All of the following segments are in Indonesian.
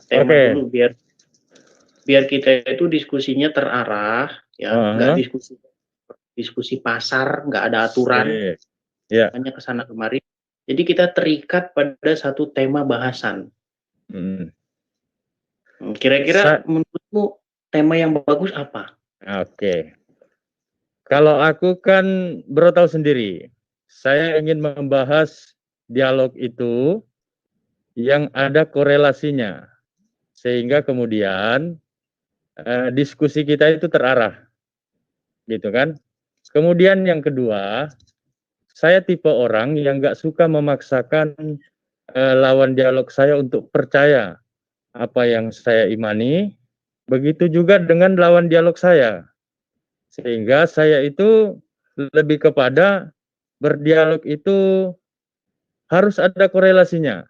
tema Oke. dulu biar kita itu diskusinya terarah, ya, nggak diskusi pasar, nggak ada aturan, Ya. hanya kesana kemari. Jadi kita terikat pada satu tema bahasan. Kira-kira menurutmu tema yang bagus apa? Oke. Kalau aku kan bro tahu sendiri, saya ingin membahas dialog itu yang ada korelasinya, sehingga kemudian diskusi kita itu terarah, gitu kan? Kemudian yang kedua, saya tipe orang yang nggak suka memaksakan lawan dialog saya untuk percaya apa yang saya imani, begitu juga dengan lawan dialog saya. Sehingga saya itu lebih kepada berdialog itu harus ada korelasinya,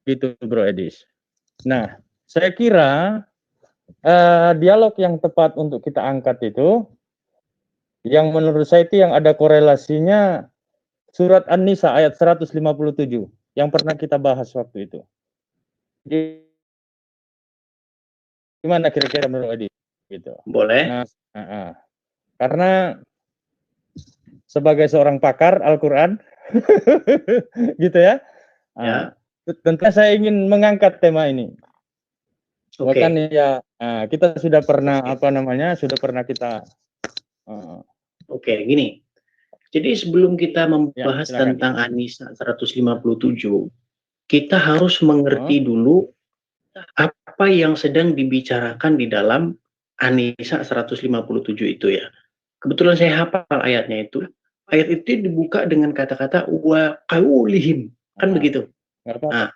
gitu Bro Edis. Nah, saya kira dialog yang tepat untuk kita angkat itu, yang menurut saya itu yang ada korelasinya surat An-Nisa ayat 157 yang pernah kita bahas waktu itu. Gimana kira-kira Bro Edis? Gitu. Boleh. Nah, karena sebagai seorang pakar Al-Quran, gitu ya. Tentunya saya ingin mengangkat tema ini. Bahkan ya kita sudah pernah sudah pernah kita. Oke, gini. Jadi sebelum kita membahas tentang An-Nisa 157, kita harus mengerti dulu apa yang sedang dibicarakan di dalam An-Nisa 157 itu ya. Kebetulan saya hafal ayatnya itu. Ayat itu dibuka dengan kata-kata wa qaulihim, kan begitu. Nah,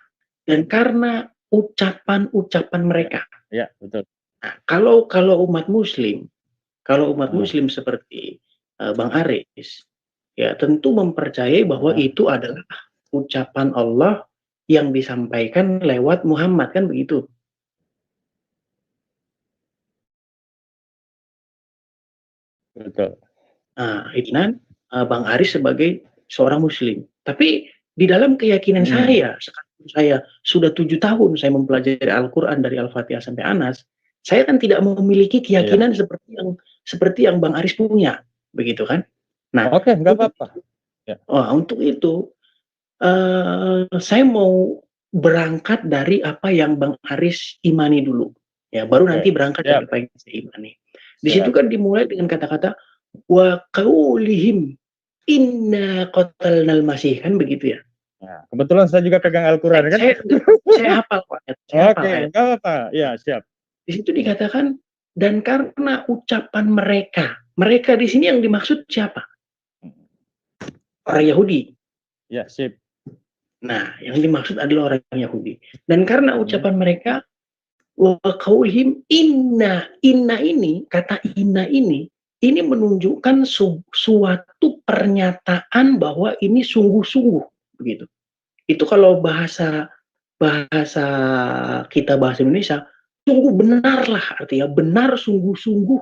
dan karena ucapan-ucapan mereka. Ya, betul. Nah, kalau umat muslim seperti Bang Aris, ya tentu mempercayai bahwa itu adalah ucapan Allah yang disampaikan lewat Muhammad, kan begitu. Betul. Nah, itu kan Bang Aris sebagai seorang muslim. Tapi di dalam keyakinan saya, sekarang saya sudah 7 tahun saya mempelajari Al-Quran dari Al-Fatihah sampai Anas, saya kan tidak memiliki keyakinan seperti yang Bang Aris punya, begitu kan? Nah, oke, nggak apa-apa. Untuk itu saya mau berangkat dari apa yang Bang Aris imani dulu, ya, baru nanti berangkat dari apa yang saya imani. Di situ kan dimulai dengan kata-kata wa qaulihim inna qatalnal masih, kan begitu ya. Nah, kebetulan saya juga pegang Al-Quran kan. Saya hafal ayat. Oke, nggak apa-apa. Ya, siap. Di situ dikatakan dan karena ucapan mereka di sini yang dimaksud siapa? Orang Yahudi. Ya, sip. Nah, yang dimaksud adalah orang Yahudi. Dan karena ucapan mereka wa qaulihim inna ini, kata inna ini menunjukkan suatu pernyataan bahwa ini sungguh-sungguh, begitu. Itu kalau bahasa kita bahasa Indonesia, sungguh benarlah, artinya benar sungguh-sungguh.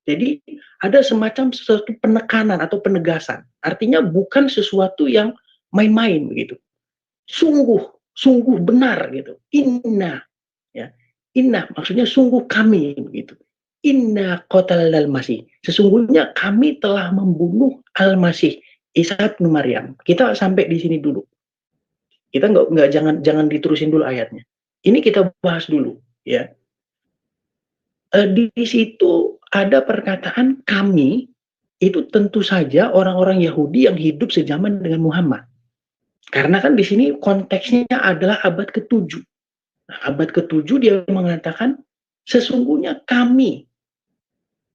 Jadi ada semacam sesuatu penekanan atau penegasan. Artinya bukan sesuatu yang main-main begitu. Sungguh benar gitu. Inna, ya. Inna maksudnya sungguh kami begitu. Inna qatal al-masih. Sesungguhnya kami telah membunuh al-masih Isa bin Maryam. Kita sampai di sini dulu. Kita nggak jangan diterusin dulu ayatnya. Ini kita bahas dulu, ya. Di situ ada perkataan kami, itu tentu saja orang-orang Yahudi yang hidup sejaman dengan Muhammad. Karena kan di sini konteksnya adalah abad ke-7. Nah, abad ke-7 dia mengatakan sesungguhnya kami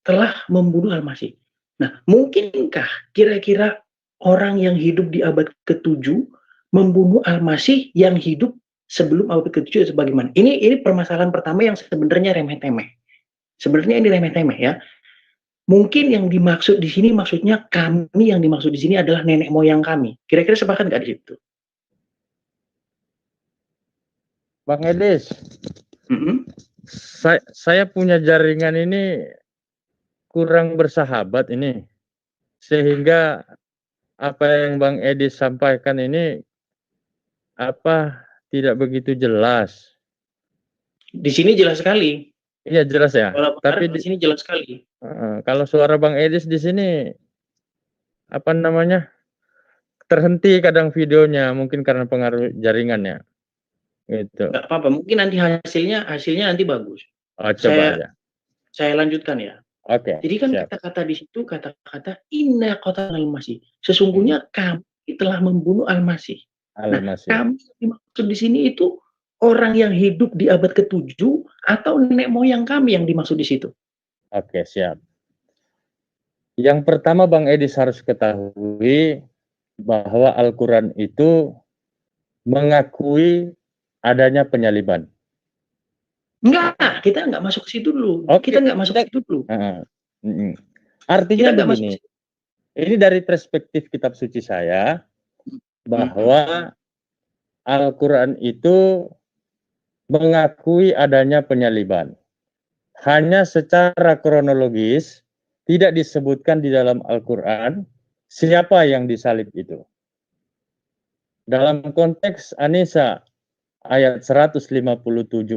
telah membunuh Al-Masih. Nah, mungkinkah kira-kira orang yang hidup di abad ke-7 membunuh Al-Masih yang hidup sebelum abad ke-7 sebagaimana? Ini permasalahan pertama yang sebenarnya remeh-temeh. Sebenarnya ini remeh-temeh ya. Mungkin yang dimaksud di sini maksudnya kami, yang dimaksud di sini adalah nenek moyang kami. Kira-kira sepakat nggak di situ? Bang Edis, saya punya jaringan ini kurang bersahabat ini, sehingga apa yang Bang Edis sampaikan ini tidak begitu jelas. Di sini jelas sekali. Iya jelas ya. Kalau Tapi di sini jelas sekali. kalau suara Bang Edis di sini apa namanya terhenti kadang videonya, mungkin karena pengaruh jaringannya. Gitu. Nggak apa-apa. Mungkin nanti hasilnya nanti bagus. Oh, coba Saya aja. saya lanjutkan ya. Oke. Jadi kan Siap. kata-kata di situ kata-kata inna qatalal masih. Sesungguhnya kami telah membunuh al-masih. Nah, Al-Masih. kami dimaksud di sini itu orang yang hidup di abad ke-7 atau nenek moyang kami yang dimaksud di situ. Oke, siap. Yang pertama Bang Edis harus ketahui bahwa Al-Quran itu mengakui adanya penyaliban. Enggak, kita enggak masuk ke situ dulu. Oke, Kita enggak masuk ke situ dulu. Artinya Kita begini, ini dari perspektif kitab suci saya, bahwa Al-Quran itu mengakui adanya penyaliban. Hanya secara kronologis, tidak disebutkan di dalam Al-Quran siapa yang disalib itu. Dalam konteks An-Nisa ayat 157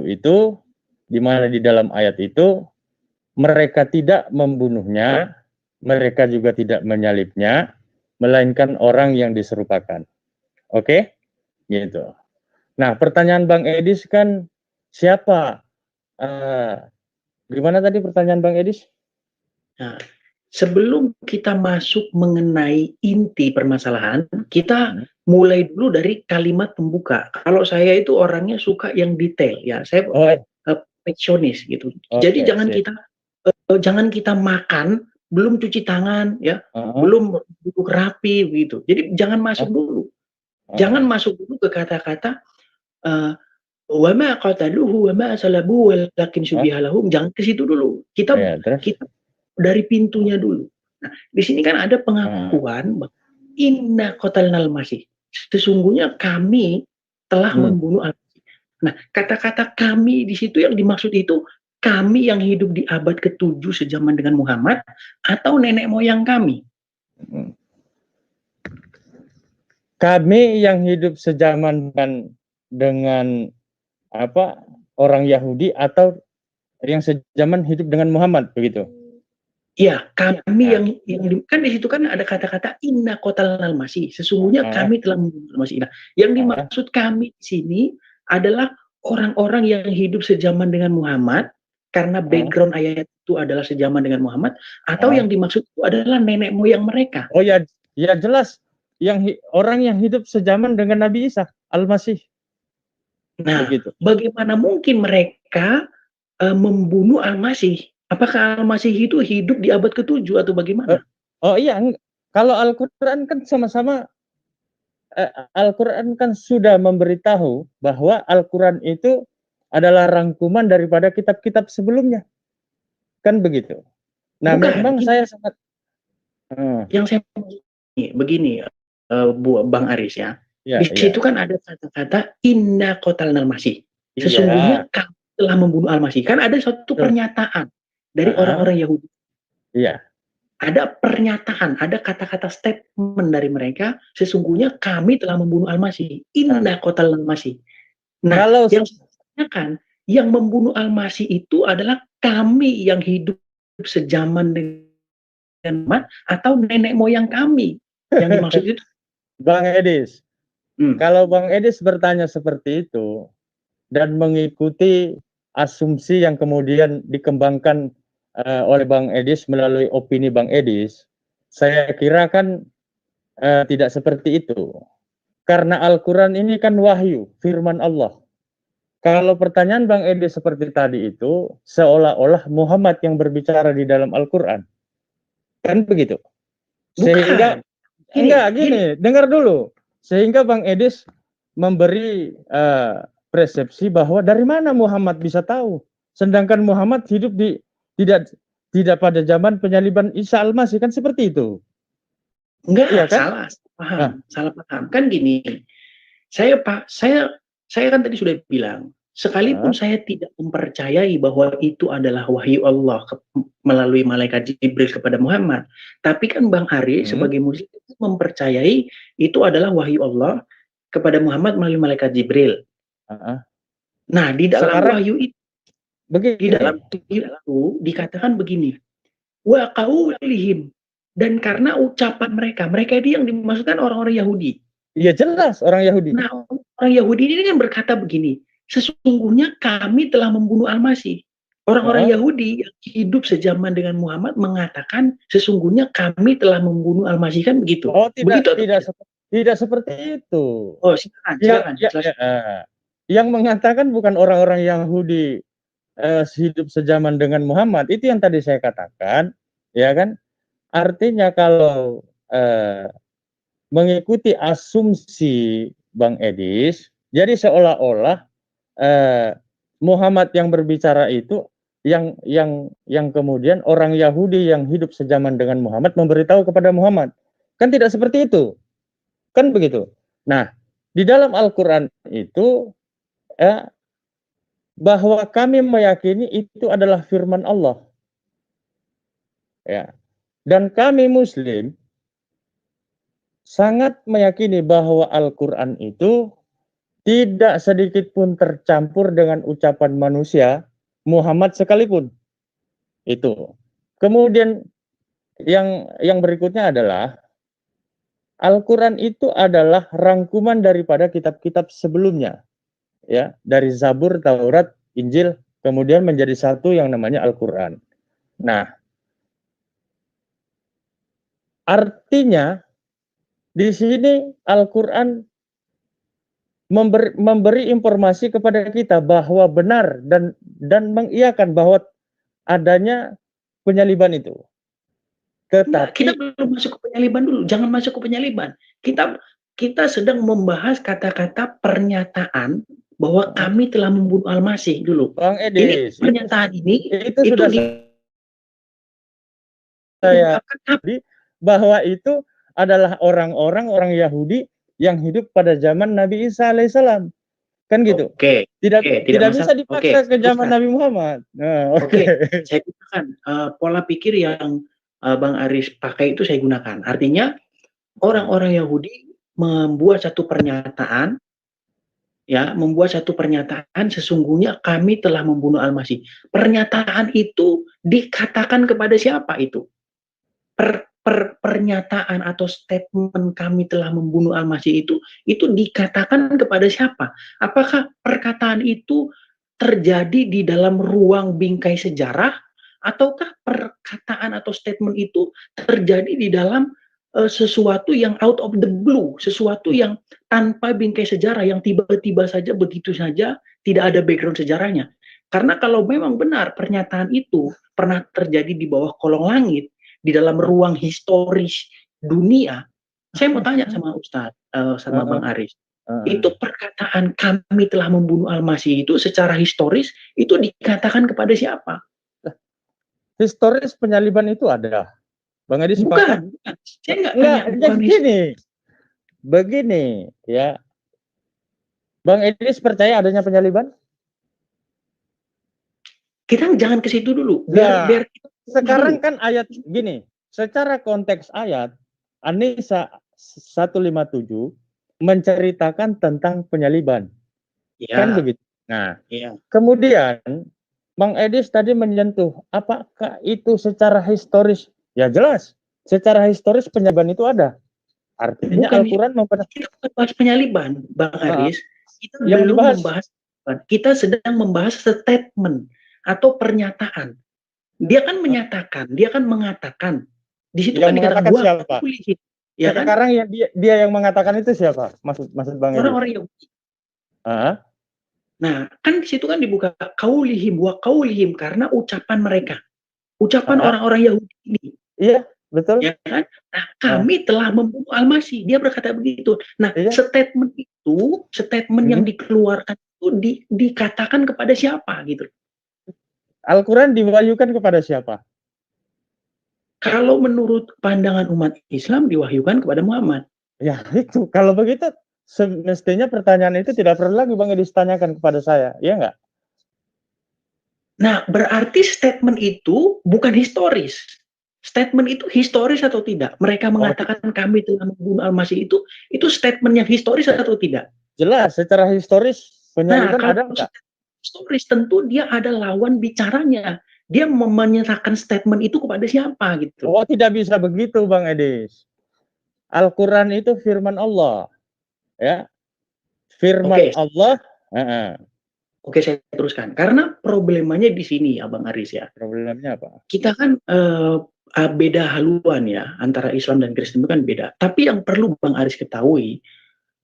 itu, di mana di dalam ayat itu, mereka tidak membunuhnya, mereka juga tidak menyalibnya, melainkan orang yang diserupakan. Oke? Gitu. Nah, pertanyaan Bang Edis kan, siapa? Gimana tadi pertanyaan Bang Edis? Nah, sebelum kita masuk mengenai inti permasalahan, kita mulai dulu dari kalimat pembuka. Kalau saya itu orangnya suka yang detail, ya. Saya perfeksionis gitu. Jadi jangan kita makan belum cuci tangan, ya, belum duduk rapi gitu. Jadi jangan masuk dulu. Jangan masuk dulu ke kata-kata wa ma qataluhu wa ma salabuhu walakin syubiha lahum. Jangan ke situ dulu. Kita dari pintunya dulu. Nah, di sini kan ada pengakuan bahwa inna qatalnal masih. Sesungguhnya kami telah membunuh al-masih. Nah, kata-kata kami di situ yang dimaksud itu kami yang hidup di abad ke-7 sejaman dengan Muhammad atau nenek moyang kami? Kami yang hidup sejaman dengan apa orang Yahudi atau yang sejaman hidup dengan Muhammad, begitu? Iya, kami yang kan di situ kan ada kata-kata inna qatalnal masih. Sesungguhnya kami telah membunuh al-masih. Nah, yang dimaksud kami di sini adalah orang-orang yang hidup sejaman dengan Muhammad karena background ayat itu adalah sejaman dengan Muhammad, atau yang dimaksud itu adalah nenek moyang mereka. Oh ya, ya jelas. Orang yang hidup sejaman dengan Nabi Isa al-Masih. Nah, begitu. Bagaimana mungkin mereka membunuh al-Masih? Apakah al-Masih itu hidup di abad ke-7 atau bagaimana? Oh iya, kalau Al-Quran kan sama-sama, Al-Quran kan sudah memberitahu bahwa Al-Quran itu adalah rangkuman daripada kitab-kitab sebelumnya. Kan begitu. Nah, memang saya sangat... Yang saya begini, Bang Aris ya. Di situ kan ada kata-kata inna qatalnal masih. Sesungguhnya kami telah membunuh al-masih. Kan ada suatu pernyataan dari orang-orang Yahudi. Iya. Ada pernyataan, ada kata-kata statement dari mereka, sesungguhnya kami telah membunuh al-masih. Inna qatalnal masih. Nah, yang sebenarnya yang membunuh al-masih itu adalah kami yang hidup sejaman dengan atau nenek moyang kami. Yang dimaksud itu Bang Edis, kalau Bang Edis bertanya seperti itu dan mengikuti asumsi yang kemudian dikembangkan oleh Bang Edis melalui opini Bang Edis, saya kira kan tidak seperti itu. Karena Al-Quran ini kan wahyu, firman Allah. Kalau pertanyaan Bang Edis seperti tadi itu, seolah-olah Muhammad yang berbicara di dalam Al-Quran. Kan begitu? Sehingga, gini, dengar dulu. Sehingga Bang Edis memberi persepsi bahwa dari mana Muhammad bisa tahu? Sedangkan Muhammad hidup tidak pada zaman penyaliban Isa al-Masih, kan seperti itu. Enggak, ya, kan? Salah paham. Kan gini, saya kan tadi sudah bilang, sekalipun saya tidak mempercayai bahwa itu adalah wahyu Allah melalui malaikat Jibril kepada Muhammad, tapi kan Bang Ari sebagai muslim mempercayai itu adalah wahyu Allah kepada Muhammad melalui malaikat Jibril. Nah, di dalam wahyu itu Di dalam begini. itu dikatakan begini, wa qaulihim, dan karena ucapan mereka, mereka ini yang dimaksudkan orang-orang Yahudi. Ya jelas orang Yahudi. Nah, orang Yahudi ini kan berkata begini, sesungguhnya kami telah membunuh Al-Masih. Orang-orang Yahudi yang hidup sejaman dengan Muhammad mengatakan sesungguhnya kami telah membunuh Al-Masih, kan begitu. Oh, Begitu atau tidak seperti itu. Oh, silakan. Yang mengatakan bukan orang-orang Yahudi hidup sejaman dengan Muhammad, itu yang tadi saya katakan, ya kan? Artinya kalau mengikuti asumsi Bang Edis, jadi seolah-olah Muhammad yang berbicara itu yang kemudian orang Yahudi yang hidup sejaman dengan Muhammad memberitahu kepada Muhammad. Kan tidak seperti itu. Kan begitu. Nah, di dalam Al-Qur'an itu bahwa kami meyakini itu adalah firman Allah. Ya. Dan kami Muslim sangat meyakini bahwa Al-Qur'an itu tidak sedikit pun tercampur dengan ucapan manusia, Muhammad sekalipun. Itu. Kemudian yang berikutnya adalah Al-Qur'an itu adalah rangkuman daripada kitab-kitab sebelumnya. Ya, dari Zabur, Taurat, Injil, kemudian menjadi satu yang namanya Al-Qur'an. Nah, artinya di sini Al-Qur'an memberi informasi kepada kita bahwa benar dan mengiyakan bahwa adanya penyaliban itu. Tetapi kita belum masuk ke penyaliban dulu, jangan masuk ke penyaliban. Kita sedang membahas kata-kata pernyataan bahwa kami telah membunuh Al-Masih dulu. Bang Edis, ini pernyataan itu sudah saya bahwa itu adalah orang Yahudi yang hidup pada zaman Nabi Isa alaihissalam, kan gitu. Tidak bisa dipaksa ke zaman Nabi Muhammad. Saya gunakan pola pikir yang Bang Aris pakai itu, saya gunakan. Artinya orang-orang Yahudi membuat satu pernyataan, sesungguhnya kami telah membunuh Al-Masih. Pernyataan itu dikatakan kepada siapa itu? Pernyataan atau statement kami telah membunuh Al-Masih itu dikatakan kepada siapa? Apakah perkataan itu terjadi di dalam ruang bingkai sejarah, ataukah perkataan atau statement itu terjadi di dalam sesuatu yang out of the blue, sesuatu yang tanpa bingkai sejarah, yang tiba-tiba saja begitu saja tidak ada background sejarahnya? Karena kalau memang benar pernyataan itu pernah terjadi di bawah kolong langit, di dalam ruang historis dunia, saya mau tanya sama Ustadz, sama Bang Aris, itu perkataan kami telah membunuh Al-Masih itu secara historis itu dikatakan kepada siapa? Historis penyaliban itu ada, Bang Edis? Bukan. Saya nggak begini ya, Bang Edis percaya adanya penyaliban? Kita jangan ke situ dulu. Biar sekarang kan ayat gini, secara konteks ayat An-Nisa 157 menceritakan tentang penyaliban. Kan begitu. Nah, kemudian Bang Edis tadi menyentuh apakah itu secara historis? Ya jelas, secara historis penyaliban itu ada. Artinya Al-Qur'an membahas penyaliban, Bang Aris. Kita belum membahas, kita sedang membahas statement atau pernyataan. Dia kan menyatakan, dia kan mengatakan. Di situ yang kan mengatakan siapa? Ya kan? Sekarang yang dia yang mengatakan itu siapa? Maksud Bang Edis? Orang-orang Yahudi. Nah, kan di situ kan dibuka kaulihim wa kaulihim, karena ucapan mereka. Ucapan orang-orang Yahudi ini. Iya, betul. Ya kan? Nah, kami telah membunuh Al-Masih. Dia berkata begitu. Nah, statement itu, statement yang dikeluarkan itu dikatakan kepada siapa gitu? Al-Qur'an diwahyukan kepada siapa? Kalau menurut pandangan umat Islam diwahyukan kepada Muhammad. Ya itu, kalau begitu semestinya pertanyaan itu tidak perlu lagi Bang Edis tanyakan kepada saya, ya enggak? Nah, berarti statement itu bukan historis. Statement itu historis atau tidak? Mereka mengatakan kami telah membunuh Al-Masih itu statement yang historis atau tidak? Jelas, secara historis penyaliban ada enggak? historis, tentu dia ada lawan bicaranya. Dia menyerahkan statement itu kepada siapa gitu. Oh, tidak bisa begitu, Bang Edis. Al-Quran itu firman Allah, ya. Firman Oke, Allah. oke, saya teruskan. Karena problemanya di sini ya Bang Aris ya. Problemnya apa? Kita kan beda haluan ya antara Islam dan Kristen itu kan beda. Tapi yang perlu Bang Aris ketahui,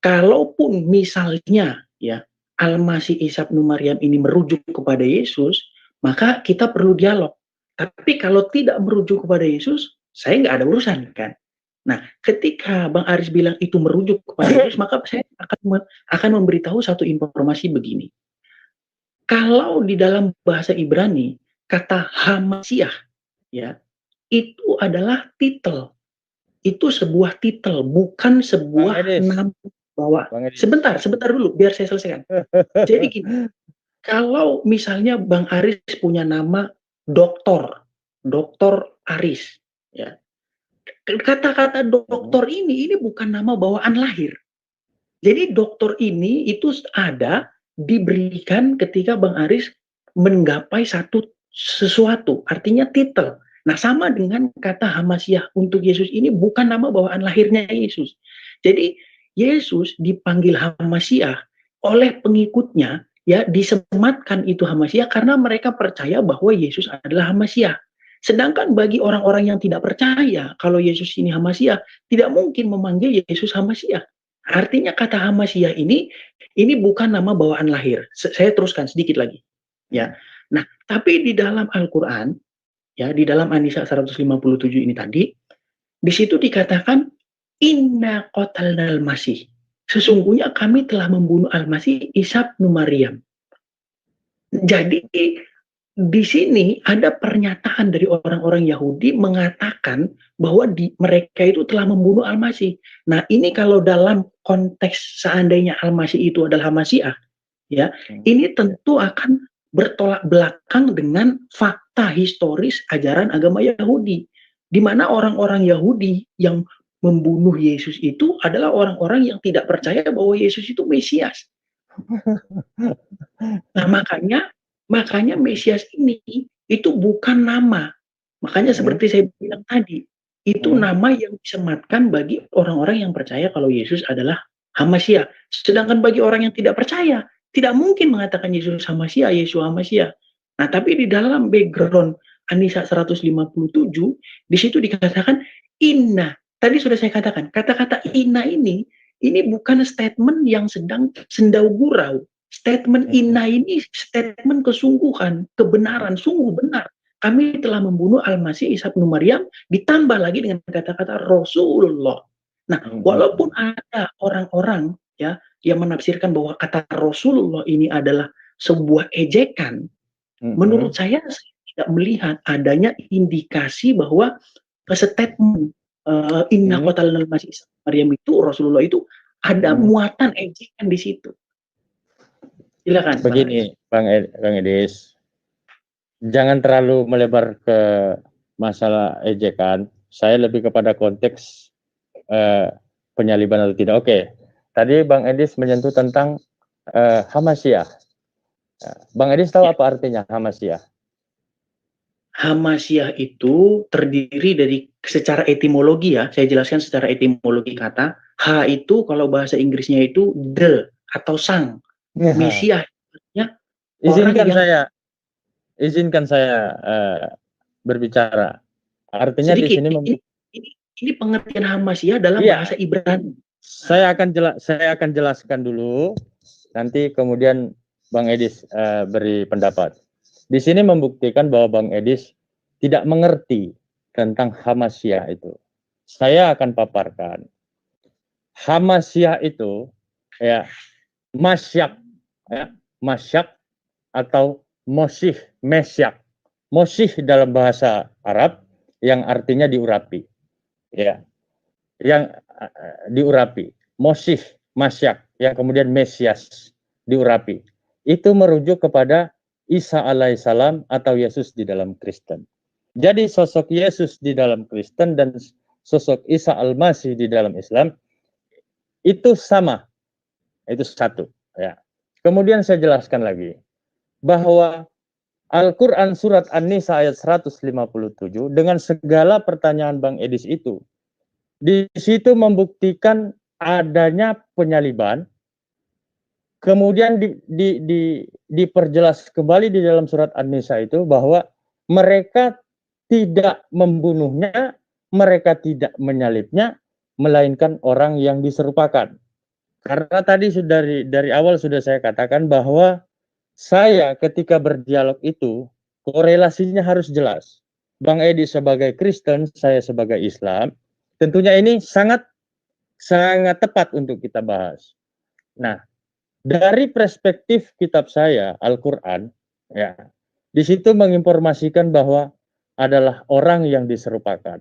kalaupun misalnya ya Al-Masih Isa bin Maryam ini merujuk kepada Yesus, maka kita perlu dialog. Tapi kalau tidak merujuk kepada Yesus, saya nggak ada urusan kan. Nah, ketika Bang Aris bilang itu merujuk kepada Yesus, maka saya akan memberitahu satu informasi begini. Kalau di dalam bahasa Ibrani, kata Hamasiah, ya, itu adalah titel. Itu sebuah titel, bukan Bang sebuah Edis, nama bahwa Bang Edis. sebentar dulu, biar saya selesaikan. Jadi gini, kalau misalnya Bang Aris punya nama Doktor Aris, ya, kata-kata doktor ini bukan nama bawaan lahir. Jadi doktor ini itu ada diberikan ketika Bang Aris menggapai sesuatu, artinya titel. Nah, sama dengan kata Hamasiah untuk Yesus ini bukan nama bawaan lahirnya Yesus. Jadi Yesus dipanggil Hamasiah oleh pengikutnya, ya disematkan itu Hamasiah karena mereka percaya bahwa Yesus adalah Hamasiah. Sedangkan bagi orang-orang yang tidak percaya kalau Yesus ini Hamasiah, tidak mungkin memanggil Yesus Hamasiah. Artinya kata Hamasiah ini bukan nama bawaan lahir. Saya teruskan sedikit lagi. Ya. Nah, tapi di dalam Al-Qur'an, ya, di dalam An-Nisa 157 ini tadi, di situ dikatakan inna qatalnal masih. Sesungguhnya kami telah membunuh Al-Masih Isa bin Maryam. Jadi di sini ada pernyataan dari orang-orang Yahudi mengatakan bahwa mereka itu telah membunuh Al-Masih. Nah, ini kalau dalam konteks seandainya Al-Masih itu adalah Hamasiah, ya, ini tentu akan bertolak belakang dengan fakta historis ajaran agama Yahudi, di mana orang-orang Yahudi yang membunuh Yesus itu adalah orang-orang yang tidak percaya bahwa Yesus itu Mesias. Nah, makanya Mesias ini itu bukan nama. Makanya seperti saya bilang tadi, itu nama yang disematkan bagi orang-orang yang percaya kalau Yesus adalah Hamasiah. Sedangkan bagi orang yang tidak percaya, tidak mungkin mengatakan Yesus Hamasiah, Yesus Hamasiah. Nah, tapi di dalam background An-Nisa 157, di situ dikatakan inna. Tadi sudah saya katakan, kata-kata inna ini bukan statement yang sedang sendau gurau. Statement inna ini statement kesungguhan, kebenaran, sungguh benar. Kami telah membunuh Al-Masih Isa bin Maryam, ditambah lagi dengan kata-kata Rasulullah. Nah, walaupun ada orang-orang ya yang menafsirkan bahwa kata Rasulullah ini adalah sebuah ejekan, menurut saya tidak melihat adanya indikasi bahwa statement inna qatalnal masih Isa bin Maryam itu Rasulullah itu ada muatan ejekan di situ. Silakan. Begini, Bang Edis, jangan terlalu melebar ke masalah ejekan. Saya lebih kepada konteks penyaliban atau tidak. Oke, tadi Bang Edis menyentuh tentang Hamasiah. Bang Edis tahu apa artinya Hamasiah? Hamasiah itu terdiri dari secara etimologi ya, saya jelaskan secara etimologi kata. H itu kalau bahasa Inggrisnya itu the atau sang. Mesiah artinya izinkan saya berbicara. Artinya sedikit, di sini ini pengertian Hamasiah dalam bahasa Ibrani. Saya akan jelaskan dulu, nanti kemudian Bang Edis beri pendapat. Di sini membuktikan bahwa Bang Edis tidak mengerti tentang Hamasiah itu. Saya akan paparkan. Hamasiah itu ya masyak, ya, masyak atau mosih, mesyak. Mosih dalam bahasa Arab yang artinya diurapi. Ya. Yang diurapi. Mosih, masyak, yang kemudian Mesias diurapi. Itu merujuk kepada Isa alaihissalam atau Yesus di dalam Kristen. Jadi sosok Yesus di dalam Kristen dan sosok Isa al-Masih di dalam Islam itu sama. Itu satu. Ya. Kemudian saya jelaskan lagi. bahwa Al-Quran surat An-Nisa ayat 157 dengan segala pertanyaan Bang Edis itu, di situ membuktikan adanya penyaliban, kemudian diperjelas kembali di dalam surat An-Nisa itu bahwa mereka tidak membunuhnya, mereka tidak menyalibnya, melainkan orang yang diserupakan. Karena tadi dari awal sudah saya katakan bahwa saya ketika berdialog itu korelasinya harus jelas. Bang Edi sebagai Kristen, saya sebagai Islam. Tentunya ini sangat tepat untuk kita bahas. Nah, dari perspektif kitab saya Al-Qur'an, ya, di situ menginformasikan bahwa adalah orang yang diserupakan.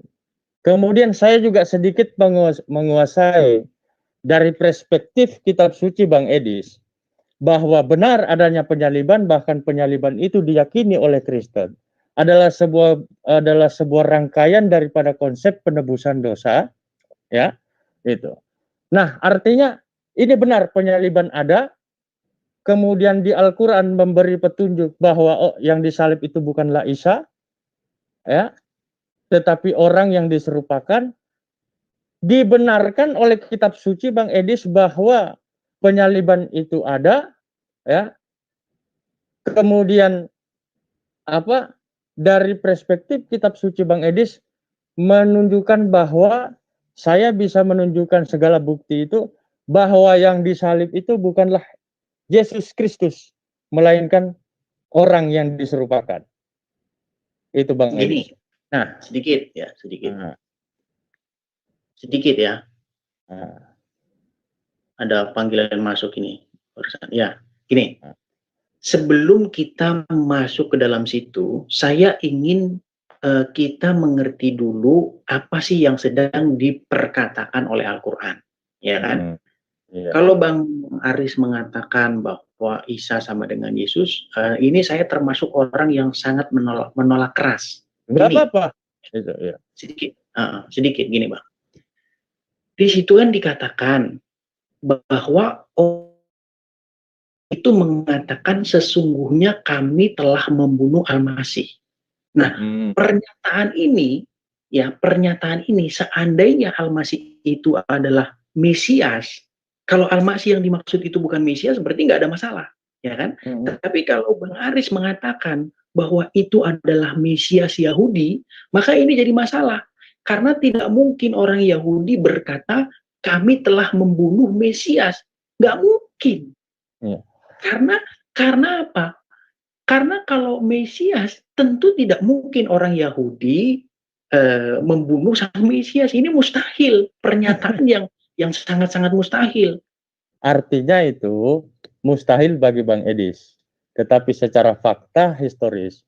Kemudian saya juga sedikit menguasai dari perspektif kitab suci Bang Edis, bahwa benar adanya penyaliban, bahkan penyaliban itu diyakini oleh Kristen adalah sebuah rangkaian daripada konsep penebusan dosa, ya, itu. Nah, artinya ini benar penyaliban ada, kemudian di Al-Qur'an memberi petunjuk bahwa yang disalib itu bukanlah Isa, ya, tetapi orang yang diserupakan. Dibenarkan oleh kitab suci Bang Edis bahwa penyaliban itu ada, ya. Kemudian dari perspektif kitab suci Bang Edis menunjukkan bahwa saya bisa menunjukkan segala bukti itu bahwa yang disalib itu bukanlah Yesus Kristus, melainkan orang yang diserupakan. Itu Bang Edis. Nah, sedikit ya. Sedikit ya. Ada panggilan masuk ini. Ya, gini. Sebelum kita masuk ke dalam situ, saya ingin kita mengerti dulu apa sih yang sedang diperkatakan oleh Al-Quran, ya kan? Yeah. Kalau Bang Aris mengatakan bahwa Isa sama dengan Yesus, ini saya termasuk orang yang sangat menolak keras. Enggak apa-apa. Ya. Sedikit gini Bang. Di situ kan dikatakan bahwa itu mengatakan sesungguhnya kami telah membunuh Al-Masih. Nah, pernyataan ini seandainya Al-Masih itu adalah Mesias, kalau Al-Masih yang dimaksud itu bukan Mesias, berarti nggak ada masalah, ya kan? Tapi kalau Bang Aris mengatakan bahwa itu adalah Mesias Yahudi, maka ini jadi masalah. Karena tidak mungkin orang Yahudi berkata, kami telah membunuh Mesias. Nggak mungkin. Ya. Karena apa? Karena kalau Mesias tentu tidak mungkin orang Yahudi membunuh sang Mesias. Ini mustahil, pernyataan yang sangat-sangat mustahil. Artinya itu mustahil bagi Bang Edis. Tetapi secara fakta historis,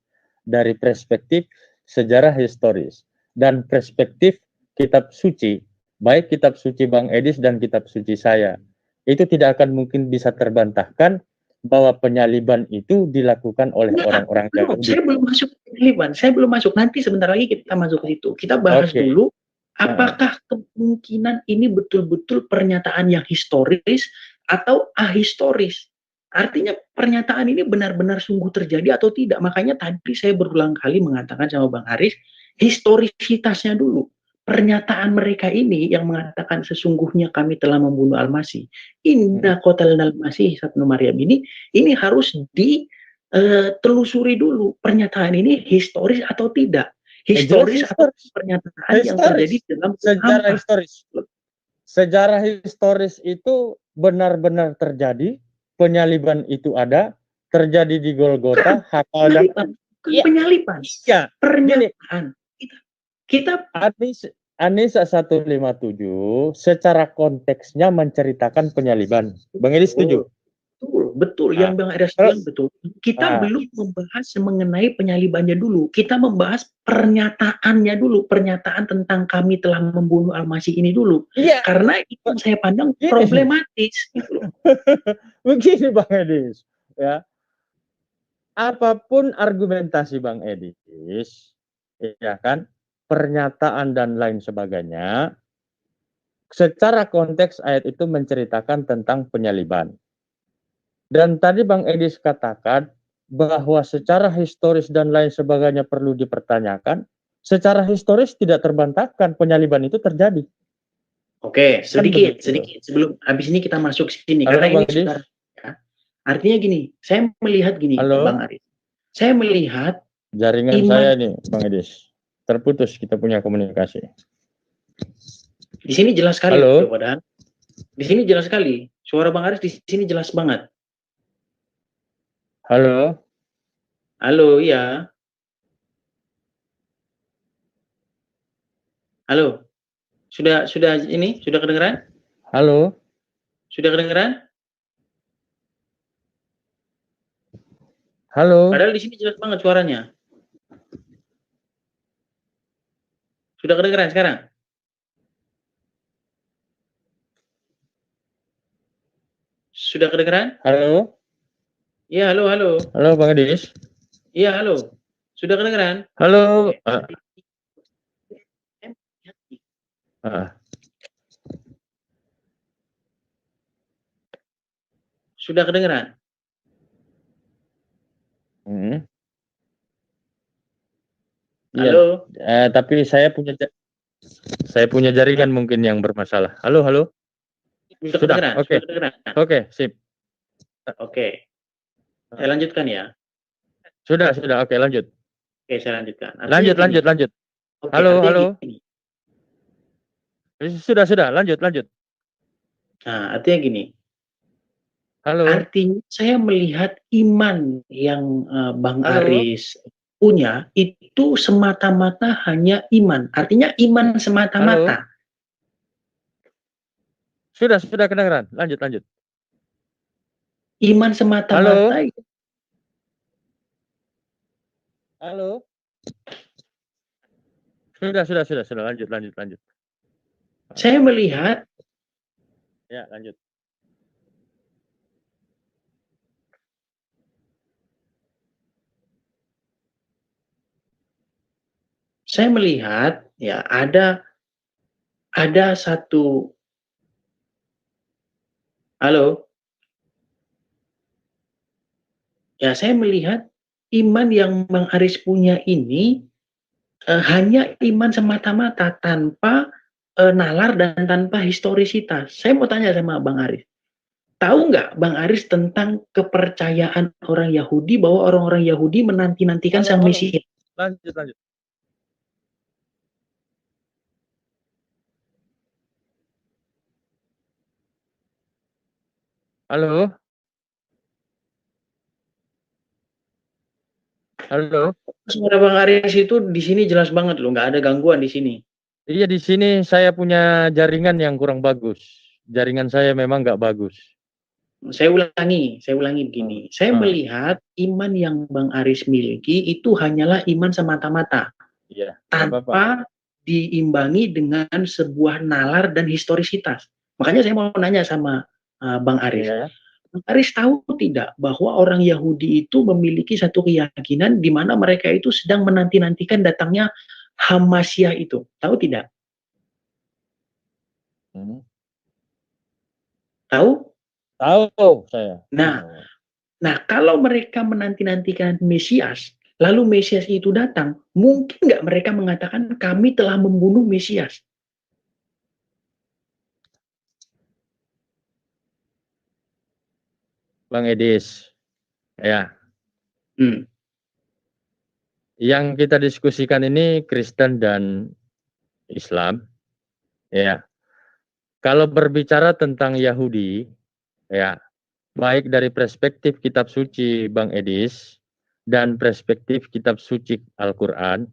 dari perspektif sejarah historis dan perspektif kitab suci, baik kitab suci Bang Edis dan kitab suci saya, itu tidak akan mungkin bisa terbantahkan bahwa penyaliban itu dilakukan oleh orang-orang Yahudi. Saya belum masuk penyaliban, saya belum masuk. Nanti sebentar lagi kita masuk ke situ. Kita bahas dulu apakah kemungkinan ini betul-betul pernyataan yang historis atau ahistoris. Artinya pernyataan ini benar-benar sungguh terjadi atau tidak. Makanya tadi saya berulang kali mengatakan sama Bang Haris, historisitasnya dulu. Pernyataan mereka ini yang mengatakan sesungguhnya kami telah membunuh Al-Masih. Inna qatalna Al-Masih Ibnu Maryam ini harus ditelusuri dulu. Pernyataan ini historis atau tidak. Historis atau pernyataan yang terjadi dalam sejarah historis. Sejarah historis itu benar-benar terjadi, penyaliban itu ada, terjadi di Golgota, penyaliban. Ya, pernyataan. Kita An-Nisa 157 secara konteksnya menceritakan penyaliban. Bang Edi setuju? Betul. Yang Bang Edi bilang betul. Kita belum membahas mengenai penyalibannya dulu. Kita membahas pernyataannya dulu. Pernyataan tentang kami telah membunuh Al-Masih ini dulu. Ya. Karena itu saya pandang problematis. Begini Bang Edi. Ya. Apapun argumentasi Bang Edi, ya kan? Pernyataan dan lain sebagainya, secara konteks ayat itu menceritakan tentang penyaliban. Dan tadi Bang Edis katakan bahwa secara historis dan lain sebagainya perlu dipertanyakan, secara historis tidak terbantahkan penyaliban itu terjadi. Oke, sedikit begitu. sedikit sebelum habis ini kita masuk sini Halo, karena ini Bang Edis. sekarang ya. Artinya gini, saya melihat gini, Halo. Bang Aris. Saya melihat Jaringan saya nih, Bang Edis. Terputus kita punya komunikasi. Di sini jelas sekali, Halo. padahal. Di sini jelas sekali. Suara Bang Aris di sini jelas banget. Halo. Halo, iya. Halo. Sudah ini? Sudah kedengeran? Halo. Sudah kedengeran? Halo. Padahal di sini jelas banget suaranya. Sudah kedengeran sekarang? Sudah kedengeran? Halo. Iya, halo, halo. Halo, Bang Edis. Iya, halo. Sudah kedengeran? Halo. Sudah kedengeran? Halo. Ya, tapi saya punya jaringan mungkin yang bermasalah. Halo, halo. Sudah. Oke. Oke, sip. Oke. Saya lanjutkan ya. Sudah. Oke, lanjut. Oke, saya lanjutkan. Lanjut. Oke, Halo. Gini. Sudah. Lanjut. Nah, artinya gini. Halo. Artinya saya melihat iman yang Bang Aris punya itu semata-mata hanya iman. Artinya iman semata-mata. Sudah kedengeran. Lanjut. Iman semata-mata. Halo. Sudah. Lanjut. Saya melihat. Ya, lanjut. Saya melihat ya ada satu. Halo. Ya, saya melihat iman yang Bang Aris punya ini hanya iman semata-mata tanpa nalar dan tanpa historisitas. Saya mau tanya sama Bang Aris. Tahu nggak Bang Aris tentang kepercayaan orang Yahudi bahwa orang-orang Yahudi menanti-nantikan sang Mesias? Lanjut. Halo. Suara Bang Aris itu di sini jelas banget loh, nggak ada gangguan di sini. Iya, di sini saya punya jaringan yang kurang bagus. Jaringan saya memang nggak bagus. Saya ulangi begini. Saya melihat iman yang Bang Aris miliki itu hanyalah iman semata-mata. Iya, tanpa diimbangi dengan sebuah nalar dan historisitas. Makanya saya mau nanya sama Bang Aris. Iya. Bang Aris tahu tidak bahwa orang Yahudi itu memiliki satu keyakinan di mana mereka itu sedang menanti-nantikan datangnya Hamasyah itu. Tahu tidak? Tahu? Tahu saya. Nah, kalau mereka menanti-nantikan Mesias, lalu Mesias itu datang, mungkin nggak mereka mengatakan kami telah membunuh Mesias? Bang Edis, ya. Yang kita diskusikan ini Kristen dan Islam, ya. Kalau berbicara tentang Yahudi, ya, baik dari perspektif kitab suci Bang Edis dan perspektif kitab suci Al-Quran,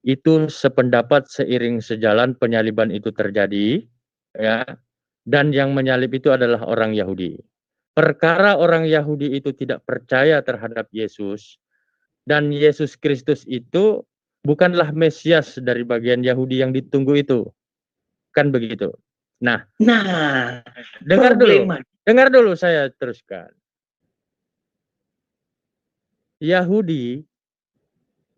itu sependapat seiring sejalan penyaliban itu terjadi, ya, dan yang menyalib itu adalah orang Yahudi. Perkara orang Yahudi itu tidak percaya terhadap Yesus, dan Yesus Kristus itu bukanlah Mesias dari bagian Yahudi yang ditunggu itu. Kan begitu. Nah, dengar dulu saya teruskan. Yahudi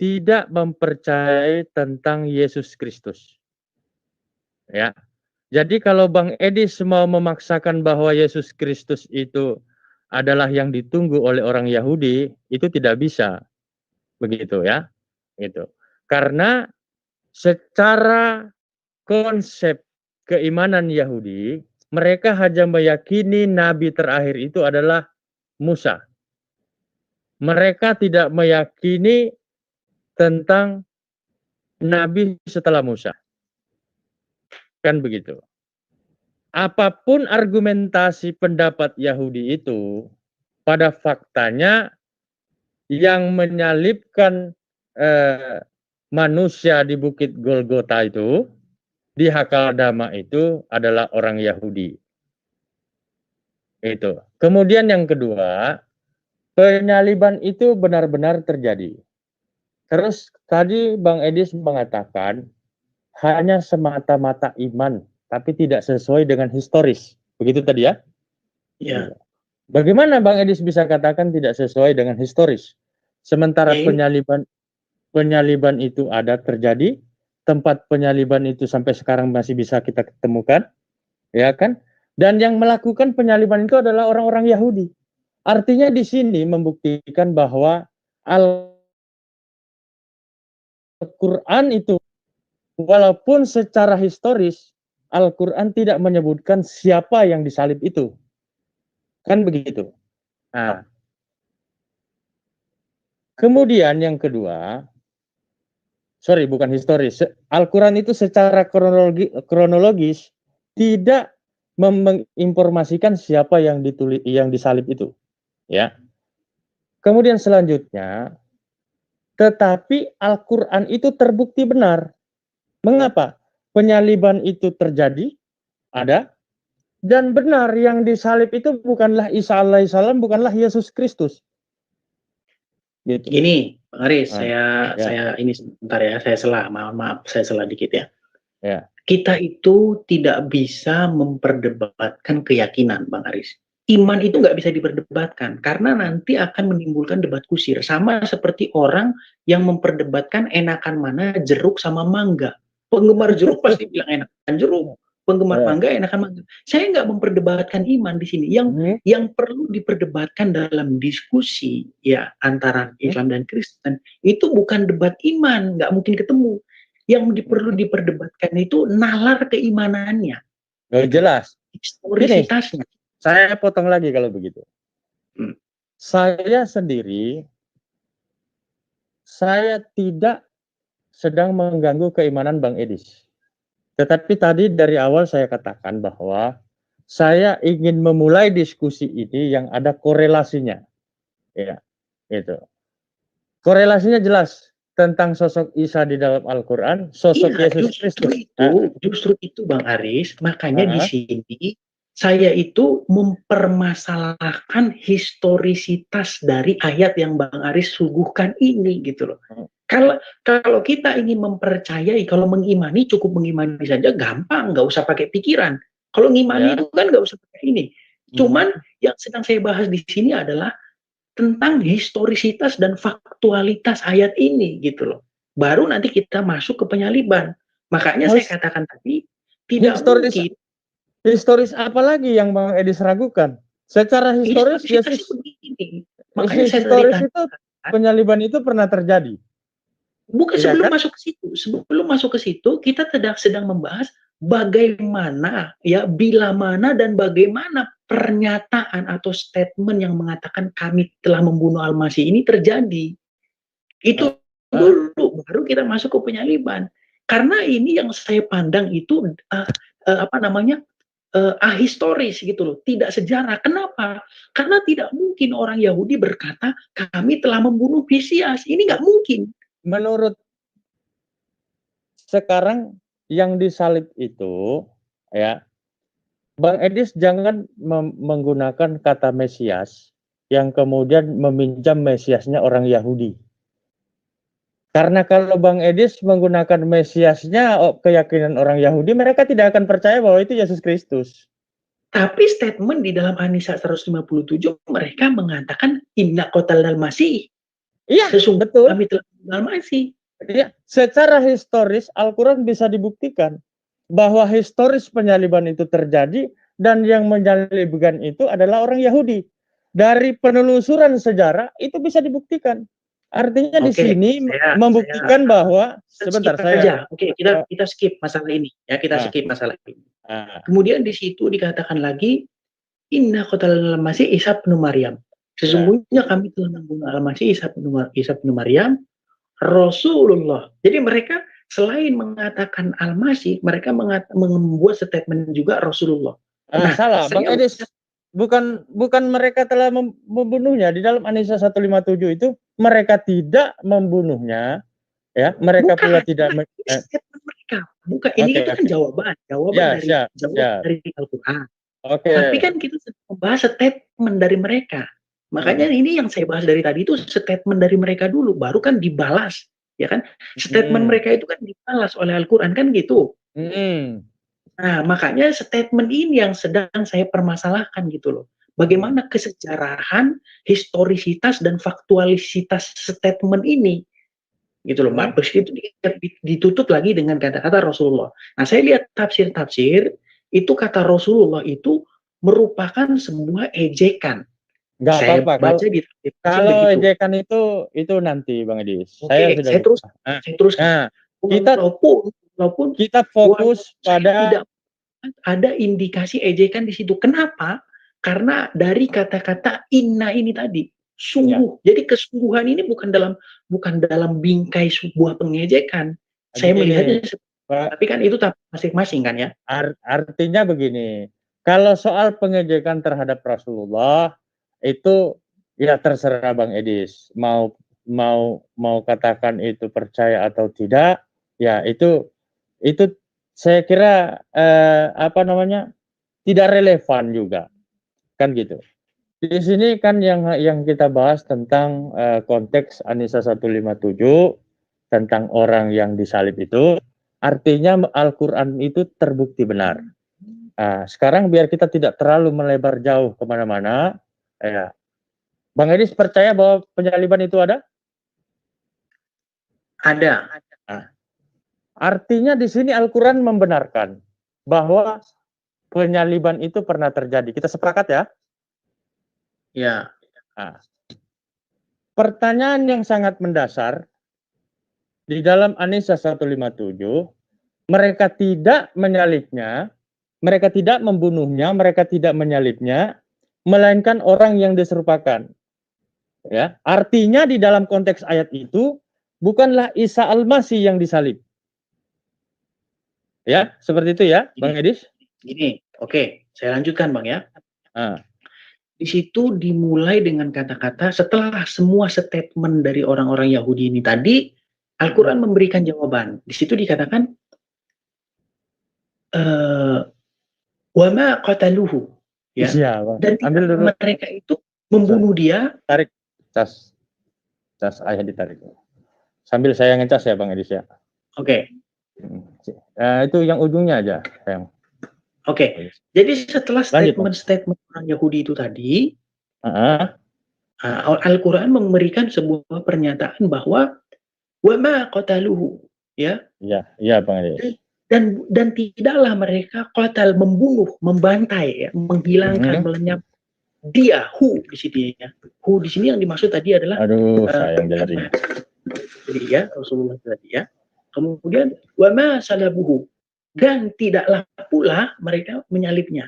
tidak mempercayai tentang Yesus Kristus. Ya. Jadi kalau Bang Edis mau memaksakan bahwa Yesus Kristus itu adalah yang ditunggu oleh orang Yahudi, itu tidak bisa. Begitu ya. Gitu. Karena secara konsep keimanan Yahudi, mereka hanya meyakini nabi terakhir itu adalah Musa. Mereka tidak meyakini tentang nabi setelah Musa. Kan begitu. Apapun argumentasi pendapat Yahudi itu, pada faktanya yang menyalibkan manusia di Bukit Golgota itu, di Hakaldama itu adalah orang Yahudi. Itu. Kemudian yang kedua, penyaliban itu benar-benar terjadi. Terus tadi Bang Edis mengatakan hanya semata-mata iman, tapi tidak sesuai dengan historis. Begitu tadi ya? Ya. Bagaimana Bang Edis bisa katakan tidak sesuai dengan historis? Sementara penyaliban itu ada terjadi, tempat penyaliban itu sampai sekarang masih bisa kita ketemukan, ya kan? Dan yang melakukan penyaliban itu adalah orang-orang Yahudi. Artinya di sini membuktikan bahwa Al-Quran itu, walaupun secara historis, Al-Quran tidak menyebutkan siapa yang disalib itu. Kan begitu. Nah, kemudian yang kedua, sorry bukan historis, Al-Quran itu secara kronologis tidak menginformasikan siapa yang disalib itu, ya. Kemudian selanjutnya, tetapi Al-Quran itu terbukti benar. Mengapa? Penyaliban itu terjadi, ada, dan benar yang disalib itu bukanlah Isa alaihissalam, bukanlah Yesus Kristus. Gitu. Ini, Bang Aris, saya ini sebentar ya, saya salah, maaf, saya salah dikit ya. Ya. Kita itu tidak bisa memperdebatkan keyakinan, Bang Aris. Iman itu nggak bisa diperdebatkan, karena nanti akan menimbulkan debat kusir. Sama seperti orang yang memperdebatkan enakan mana jeruk sama mangga. Penggemar jeruk pasti bilang enakan jeruk. Penggemar mangga enakan mangga. Saya nggak memperdebatkan iman di sini. Yang perlu diperdebatkan dalam diskusi ya antara Islam dan Kristen itu bukan debat iman, nggak mungkin ketemu. Yang perlu diperdebatkan itu nalar keimanannya. Jelas. Historisitasnya. Saya potong lagi kalau begitu. Saya sendiri, saya tidak sedang mengganggu keimanan Bang Edis. Tetapi tadi dari awal saya katakan bahwa saya ingin memulai diskusi ini yang ada korelasinya. Ya, itu. Korelasinya jelas tentang sosok Isa di dalam Al-Quran, sosok Yesus Kristus. Justru itu Bang Aris, makanya di sini saya itu mempermasalahkan historisitas dari ayat yang Bang Aris suguhkan ini gitu loh. Kalau kita ingin mempercayai, kalau mengimani cukup mengimani saja, gampang, nggak usah pakai pikiran. Kalau ngimani itu kan nggak usah pakai ini. Cuman yang sedang saya bahas di sini adalah tentang historisitas dan faktualitas ayat ini gitu loh. Baru nanti kita masuk ke penyaliban. Makanya saya katakan tadi tidak mungkin. Historis apa lagi yang Bang Edis ragukan? Secara historis Yesus begini. Makanya historis itu penyaliban itu pernah terjadi. Bukan sebelum masuk ke situ. Sebelum masuk ke situ kita sedang membahas bagaimana ya, bila mana dan bagaimana pernyataan atau statement yang mengatakan kami telah membunuh Al-Masih ini terjadi. Itu dulu baru kita masuk ke penyaliban. Karena ini yang saya pandang itu ahistoris gitu loh, tidak sejarah. Kenapa? Karena tidak mungkin orang Yahudi berkata kami telah membunuh Mesias. Ini nggak mungkin. Menurut sekarang yang disalib itu, ya, Bang Edis jangan menggunakan kata Mesias yang kemudian meminjam Mesiasnya orang Yahudi. Karena kalau Bang Edis menggunakan Mesiasnya keyakinan orang Yahudi, mereka tidak akan percaya bahwa itu Yesus Kristus. Tapi statement di dalam An-Nisa 157 mereka mengatakan inna qatalnal masih. Iya, betul. Kami telah membunuh Masih. Ya, secara historis Al-Quran bisa dibuktikan bahwa historis penyaliban itu terjadi dan yang menyalibkan itu adalah orang Yahudi. dari penelusuran sejarah itu bisa dibuktikan. Artinya di Oke, sini saya membuktikan bahwa skip sebentar aja. saya Oke, kita skip masalah ini ya, kita ah, skip masalah ini. ah, Kemudian di situ dikatakan lagi inna qatalal masih Isa bin Maryam. ya. Sesungguhnya kami telah membunuh al-Masih Isa bin Maryam Rasulullah. Jadi mereka selain mengatakan al-Masih, mereka membuat statement juga Rasulullah. Nah, Salah, Bang saya Edis. Bukan mereka telah membunuhnya. Di dalam An-Nisa 157 itu mereka tidak membunuhnya, ya. Mereka bukan, pula tidak ini statement mereka. Bukan, ini Oke, itu kan oke. jawaban Ya, dari siap, siap. Al-Qur'an. Tapi Oke. kan kita sedang membahas statement dari mereka. Makanya Mm, ini yang saya bahas dari tadi itu statement dari mereka dulu, baru kan dibalas, ya kan? Statement mm, mereka itu kan dibalas oleh Al-Qur'an kan gitu. mm, Nah, makanya statement ini yang sedang saya permasalahkan gitu loh. mm. Bagaimana kesejarahan, historisitas dan faktualisitas statement ini gitu loh. Hmm? Terus itu ditutup lagi dengan kata-kata Rasulullah. Nah, saya lihat tafsir-tafsir itu kata Rasulullah itu merupakan sebuah ejekan. Nggak Saya apa-apa. baca di tafsir Kalau begitu. ejekan itu nanti, Bang Edis. Saya Oke, sudah lupa. saya teruskan. Nah, kita Walaupun kita walaupun fokus saya pada tidak ada indikasi ejekan di situ. Kenapa? Karena dari kata-kata inna ini tadi, ya. sungguh. Jadi kesungguhan ini bukan dalam bingkai sebuah pengejekan. Saya Begini, melihatnya, Pak. tapi kan itu masing-masing kan ya. Artinya begini. Kalau soal pengejekan terhadap Rasulullah itu ya terserah Bang Edis. Mau katakan itu percaya atau tidak, ya itu saya kira apa namanya tidak relevan juga kan gitu. Di sini kan yang kita bahas tentang konteks An-Nisa 157 tentang orang yang disalib itu, artinya Al-Quran itu terbukti benar. Sekarang biar kita tidak terlalu melebar jauh kemana-mana, ya. Bang Edis percaya bahwa penyaliban itu ada? Ada. Nah, artinya di sini Al-Quran membenarkan bahwa penyaliban itu pernah terjadi. Kita sepakat ya? Ya. Nah, pertanyaan yang sangat mendasar di dalam An-Nisa 157, mereka tidak menyalibnya, mereka tidak membunuhnya, mereka tidak menyalibnya, melainkan orang yang diserupakan. Ya, artinya di dalam konteks ayat itu bukanlah Isa Al-Masih yang disalib. Ya, seperti itu ya, Bang Edis. Gini, oke, saya lanjutkan Bang ya. Nah, Di situ dimulai dengan kata-kata setelah semua statement dari orang-orang Yahudi ini tadi, Al-Quran memberikan jawaban. Di situ dikatakan, wama qataluhu, ya. iya, Bang. Dan Ambil dulu. mereka itu membunuh dia. Tarik cas ayat ditarik. Sambil saya ngecas ya, Bang Edis ya. Oke. Itu yang ujungnya aja, sayang. Oke. Jadi setelah Lanjut, statement orang Yahudi itu tadi, Bang. Al-Quran memberikan sebuah pernyataan bahwa wama qataluhu, ya. Iya, Bang Edis. Dan tidaklah mereka qatal, membunuh, membantai, ya, menghilangkan, melenyap dia, di sini ya. Di sini yang dimaksud tadi adalah sayang jari. jadi ya Rasulullah tadi ya. Kemudian wama salabuhu, dan tidaklah pula mereka menyalibnya.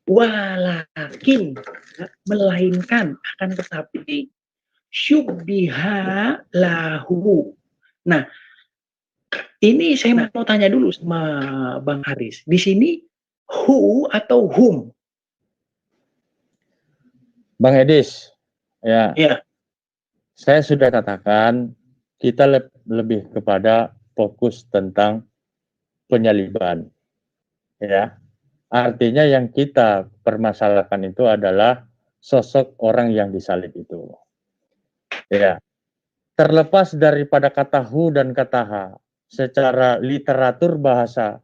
Walakin, ya, melainkan, akan tetapi syubbiha lahu. Nah, ini saya mau tanya dulu sama Bang Haris. Di sini who atau whom? Bang Edis, ya. Ya. Saya sudah katakan kita lebih kepada fokus tentang penyaliban. Ya. Artinya yang kita permasalahkan itu adalah sosok orang yang disalib itu. Ya. Terlepas daripada kata hu dan kata ha, secara literatur bahasa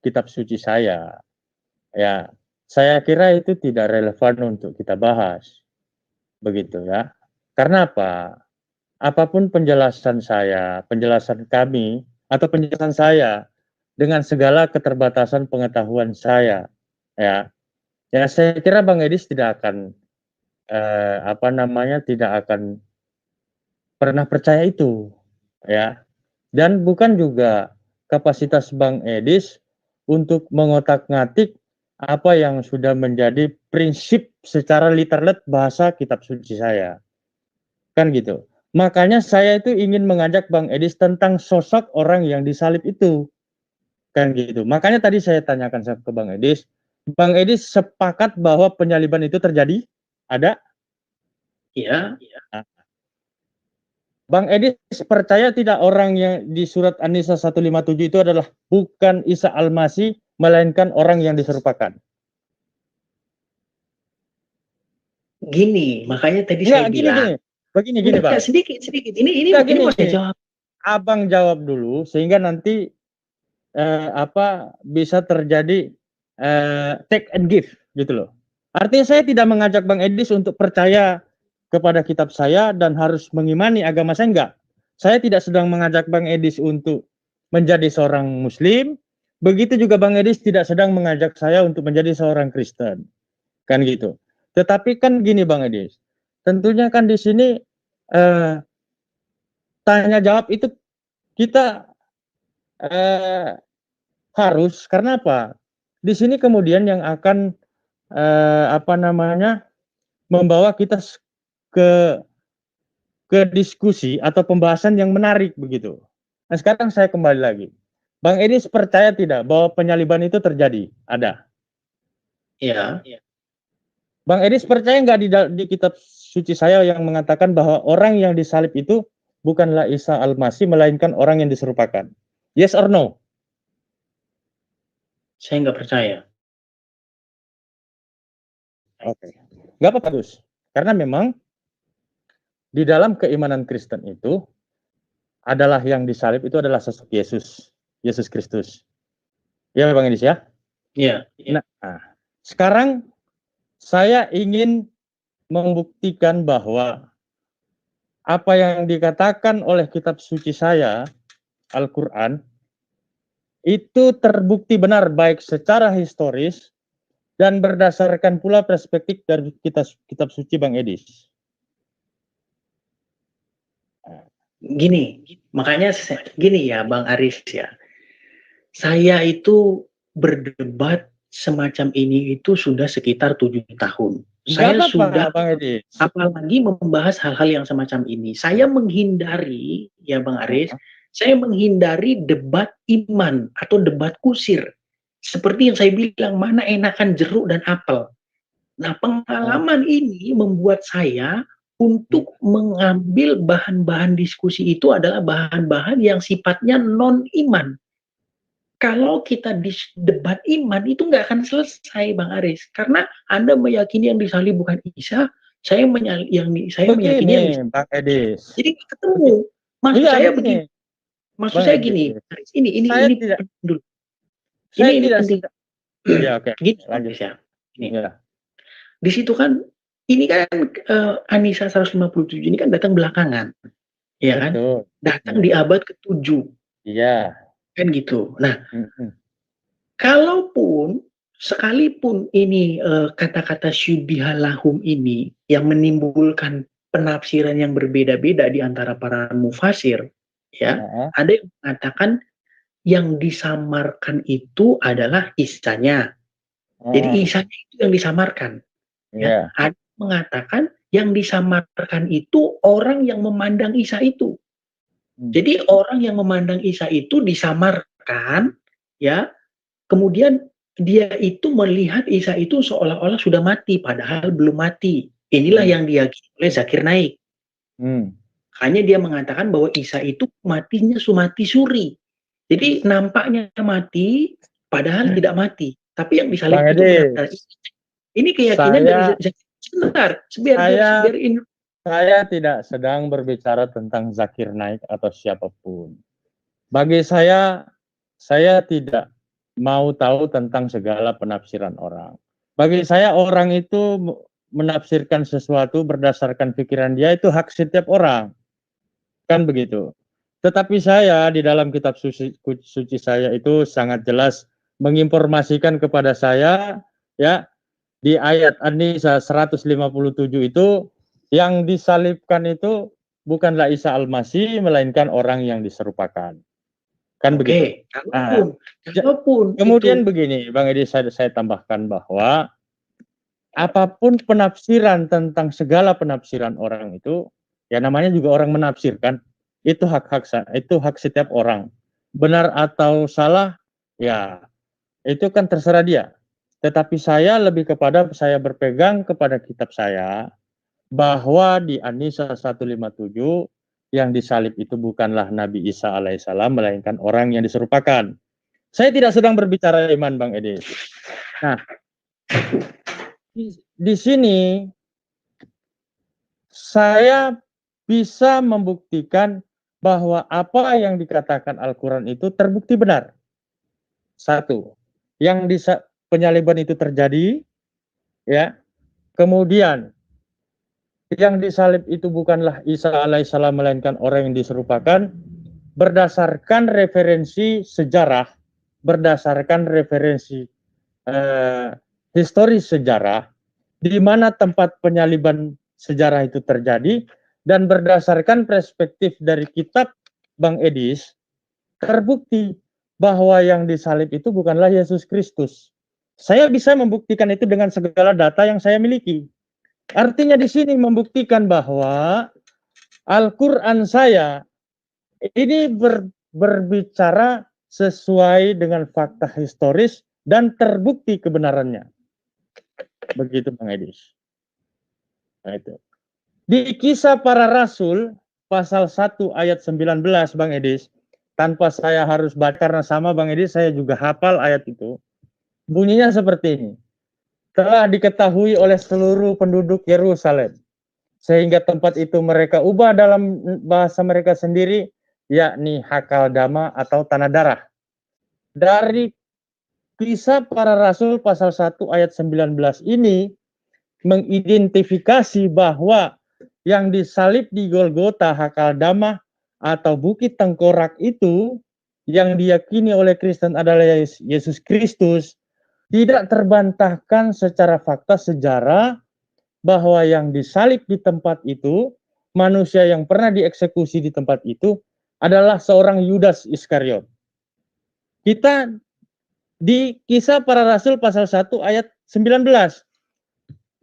kitab suci saya, ya, saya kira itu tidak relevan untuk kita bahas. Begitu ya. Karena apa? Apapun penjelasan saya, penjelasan kami, atau penjelasan saya dengan segala keterbatasan pengetahuan saya, ya saya kira Bang Edis tidak akan tidak akan pernah percaya itu, ya. Dan bukan juga kapasitas Bang Edis untuk mengotak-ngatik apa yang sudah menjadi prinsip secara literat bahasa kitab suci saya. Kan gitu. Makanya saya itu ingin mengajak Bang Edis tentang sosok orang yang disalib itu. Kan gitu. Makanya tadi saya tanyakan ke Bang Edis. Bang Edis sepakat bahwa penyaliban itu terjadi? Ada? Iya. Nah, Bang Edis percaya tidak orang yang di surat An-Nisa 157 itu adalah bukan Isa Al-Masih, melainkan orang yang diserupakan? Gini, makanya tadi Enggak, saya gini, bilang. Begini, Enggak, Bang. sedikit. Ini Enggak, gini. mau saya jawab. Abang jawab dulu, sehingga nanti bisa terjadi take and give, gitu loh. Artinya saya tidak mengajak Bang Edis untuk percaya kepada kitab saya dan harus mengimani agama saya, enggak. Saya tidak sedang mengajak Bang Edis untuk menjadi seorang Muslim. Begitu juga Bang Edis tidak sedang mengajak saya untuk menjadi seorang Kristen. Kan gitu. Tetapi kan gini Bang Edis, tentunya kan di sini tanya jawab itu kita harus, karena apa? Di sini kemudian yang akan membawa kita ke diskusi atau pembahasan yang menarik begitu. Nah, sekarang saya kembali lagi. Bang Edis percaya tidak bahwa penyaliban itu terjadi? Ada. Iya. Bang Edis percaya nggak di kitab suci saya yang mengatakan bahwa orang yang disalib itu bukanlah Isa Al-Masih, melainkan orang yang diserupakan? Yes or no? Saya nggak percaya. Oke. Nggak apa-apa, Gus. Karena memang di dalam keimanan Kristen itu adalah yang disalib itu adalah sosok Yesus Kristus. Ya, Bang Edis ya? Iya. Nah, sekarang saya ingin membuktikan bahwa apa yang dikatakan oleh kitab suci saya, Al-Quran, itu terbukti benar baik secara historis dan berdasarkan pula perspektif dari kitab suci Bang Edis. Gini, makanya gini ya Bang Aris ya. Saya itu berdebat semacam ini itu sudah sekitar 7 tahun. Saya sudah, Bang Edis. Apalagi membahas hal-hal yang semacam ini. Saya menghindari, ya Bang Aris, saya menghindari debat iman atau debat kusir. Seperti yang saya bilang, mana enakan jeruk dan apel. Nah, pengalaman ini membuat saya untuk mengambil bahan-bahan diskusi itu adalah bahan-bahan yang sifatnya non-iman. Kalau kita debat iman itu nggak akan selesai, Bang Aris. Karena Anda meyakini yang disalib bukan Isa, saya meyakini yang Bang Edis. jadi ketemu. Maksud saya begini. Maksud saya gini. Ini dulu. Ini penting. Ya, oke. Gini, lanjut ya. Ini. Ya. Di situ kan ini kan An-Nisa 157 ini kan datang belakangan. Ya kan? Datang di abad ke-7. Iya. Kan gitu. Nah, kalaupun sekalipun ini kata-kata syubihalahum ini yang menimbulkan penafsiran yang berbeda-beda di antara para mufasir, ya, ada yang mengatakan yang disamarkan itu adalah Isanya. Jadi Isanya itu yang disamarkan. Ya. Ada yang mengatakan yang disamarkan itu orang yang memandang Isa itu. Jadi orang yang memandang Isa itu disamarkan, ya. Kemudian dia itu melihat Isa itu seolah-olah sudah mati, padahal belum mati. Inilah yang diyakini oleh Zakir Naik. Hanya dia mengatakan bahwa Isa itu matinya mati suri. Jadi nampaknya mati, padahal tidak mati. Tapi yang disalib itu benar. Ini keyakinan dari Zakir. Sebentar, saya tidak sedang berbicara tentang Zakir Naik atau siapapun. Bagi saya tidak mau tahu tentang segala penafsiran orang. Bagi saya orang itu menafsirkan sesuatu berdasarkan pikiran dia, itu hak setiap orang. Kan begitu. Tetapi saya di dalam kitab suci saya itu sangat jelas menginformasikan kepada saya, ya, di ayat An-Nisa 157 itu yang disalibkan itu bukanlah Isa Al-Masih melainkan orang yang diserupakan. Kan begitu. Oke, kalaupun Kemudian itu begini, Bang Edi, saya tambahkan bahwa apapun penafsiran tentang segala penafsiran orang itu, ya namanya juga orang menafsirkan, itu hak setiap orang. Benar atau salah, ya itu kan terserah dia. Tetapi saya lebih kepada saya berpegang kepada kitab saya bahwa di An-Nisa 157 yang disalib itu bukanlah Nabi Isa alaihissalam melainkan orang yang diserupakan. Saya tidak sedang berbicara iman, Bang Edi. Nah, di sini saya bisa membuktikan bahwa apa yang dikatakan Al-Quran itu terbukti benar. Satu, yang penyaliban itu terjadi, ya. Kemudian yang disalib itu bukanlah Isa alaihissalam melainkan orang yang diserupakan berdasarkan referensi sejarah, berdasarkan referensi historis sejarah, di mana tempat penyaliban sejarah itu terjadi, dan berdasarkan perspektif dari kitab Bang Edis, terbukti bahwa yang disalib itu bukanlah Yesus Kristus. Saya bisa membuktikan itu dengan segala data yang saya miliki. Artinya di sini membuktikan bahwa Al-Quran saya ini berbicara sesuai dengan fakta historis dan terbukti kebenarannya. Begitu Bang Edis. Nah, itu. Di Kisah Para Rasul pasal 1 ayat 19 Bang Edis, tanpa saya harus baca karena sama Bang Edis saya juga hafal ayat itu. Bunyinya seperti ini. Telah diketahui oleh seluruh penduduk Yerusalem sehingga tempat itu mereka ubah dalam bahasa mereka sendiri, yakni Hakaldama atau tanah darah. Dari Kisah Para Rasul pasal 1 ayat 19 ini mengidentifikasi bahwa yang disalib di Golgota Hakaldama atau Bukit Tengkorak itu yang diyakini oleh Kristen adalah Yesus Kristus tidak terbantahkan secara fakta sejarah bahwa yang disalib di tempat itu, manusia yang pernah dieksekusi di tempat itu adalah seorang Yudas Iskariot. Kita di Kisah Para Rasul pasal 1 ayat 19.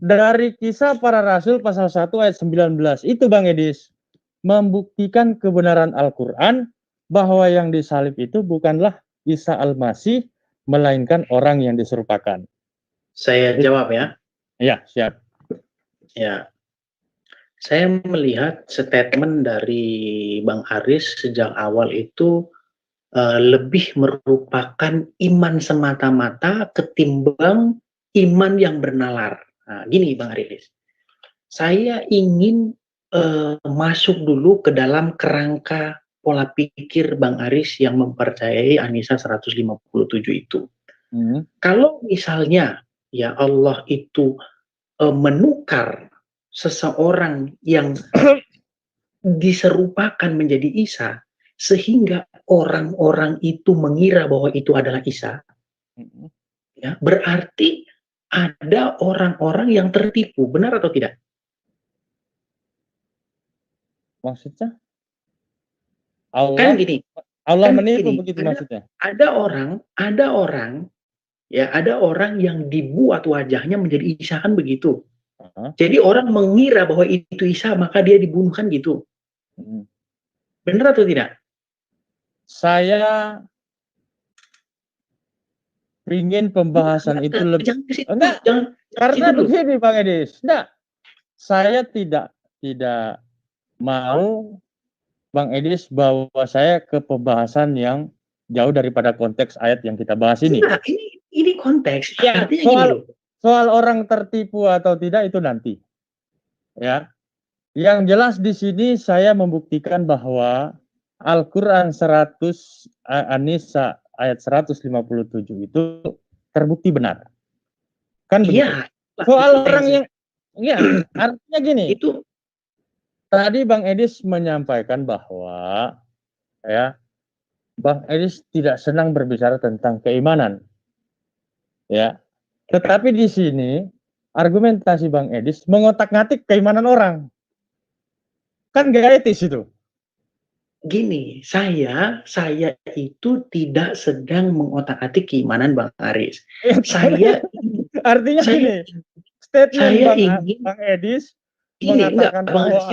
Dari Kisah Para Rasul pasal 1 ayat 19 itu Bang Edis membuktikan kebenaran Al-Quran bahwa yang disalib itu bukanlah Isa Al-Masih melainkan orang yang diserupakan. saya jawab ya. Ya, siap. Ya, saya melihat statement dari Bang Aris sejak awal itu lebih merupakan iman semata-mata ketimbang iman yang bernalar. Nah, gini Bang Aris, saya ingin masuk dulu ke dalam kerangka pola pikir Bang Aris yang mempercayai An-Nisa 157 itu. Kalau misalnya ya Allah itu menukar seseorang yang diserupakan menjadi Isa sehingga orang-orang itu mengira bahwa itu adalah Isa, ya, berarti ada orang-orang yang tertipu, benar atau tidak? Maksudnya? Kan gini, Allah kan menipu gini, begitu maksudnya? ada orang yang dibuat wajahnya menjadi Isa kan begitu. Jadi orang mengira bahwa itu Isa maka dia dibunuh kan gitu. Benar atau tidak? Saya ingin pembahasan itu lebih enggak, karena begini Bang Edis. Enggak. Saya tidak mau Bang Edis bawa saya ke pembahasan yang jauh daripada konteks ayat yang kita bahas ini. Nah, ini konteks. Ya, artinya gini loh. Soal orang tertipu atau tidak itu nanti. Ya. Yang jelas di sini saya membuktikan bahwa Al-Quran 100 An-Nisa ayat 157 itu terbukti benar. Kan begitu. Iya. Soal orang yang ya, artinya gini. Itu tadi Bang Edis menyampaikan bahwa ya Bang Edis tidak senang berbicara tentang keimanan. Ya. Tetapi di sini argumentasi Bang Edis mengotak-ngatik keimanan orang. Kan gak etis itu. Gini, saya itu tidak sedang mengotak-atik keimanan Bang Aris. Saya Artinya saya gini, statement saya ingin Bang Edis enggak mengatakan Bang Aris,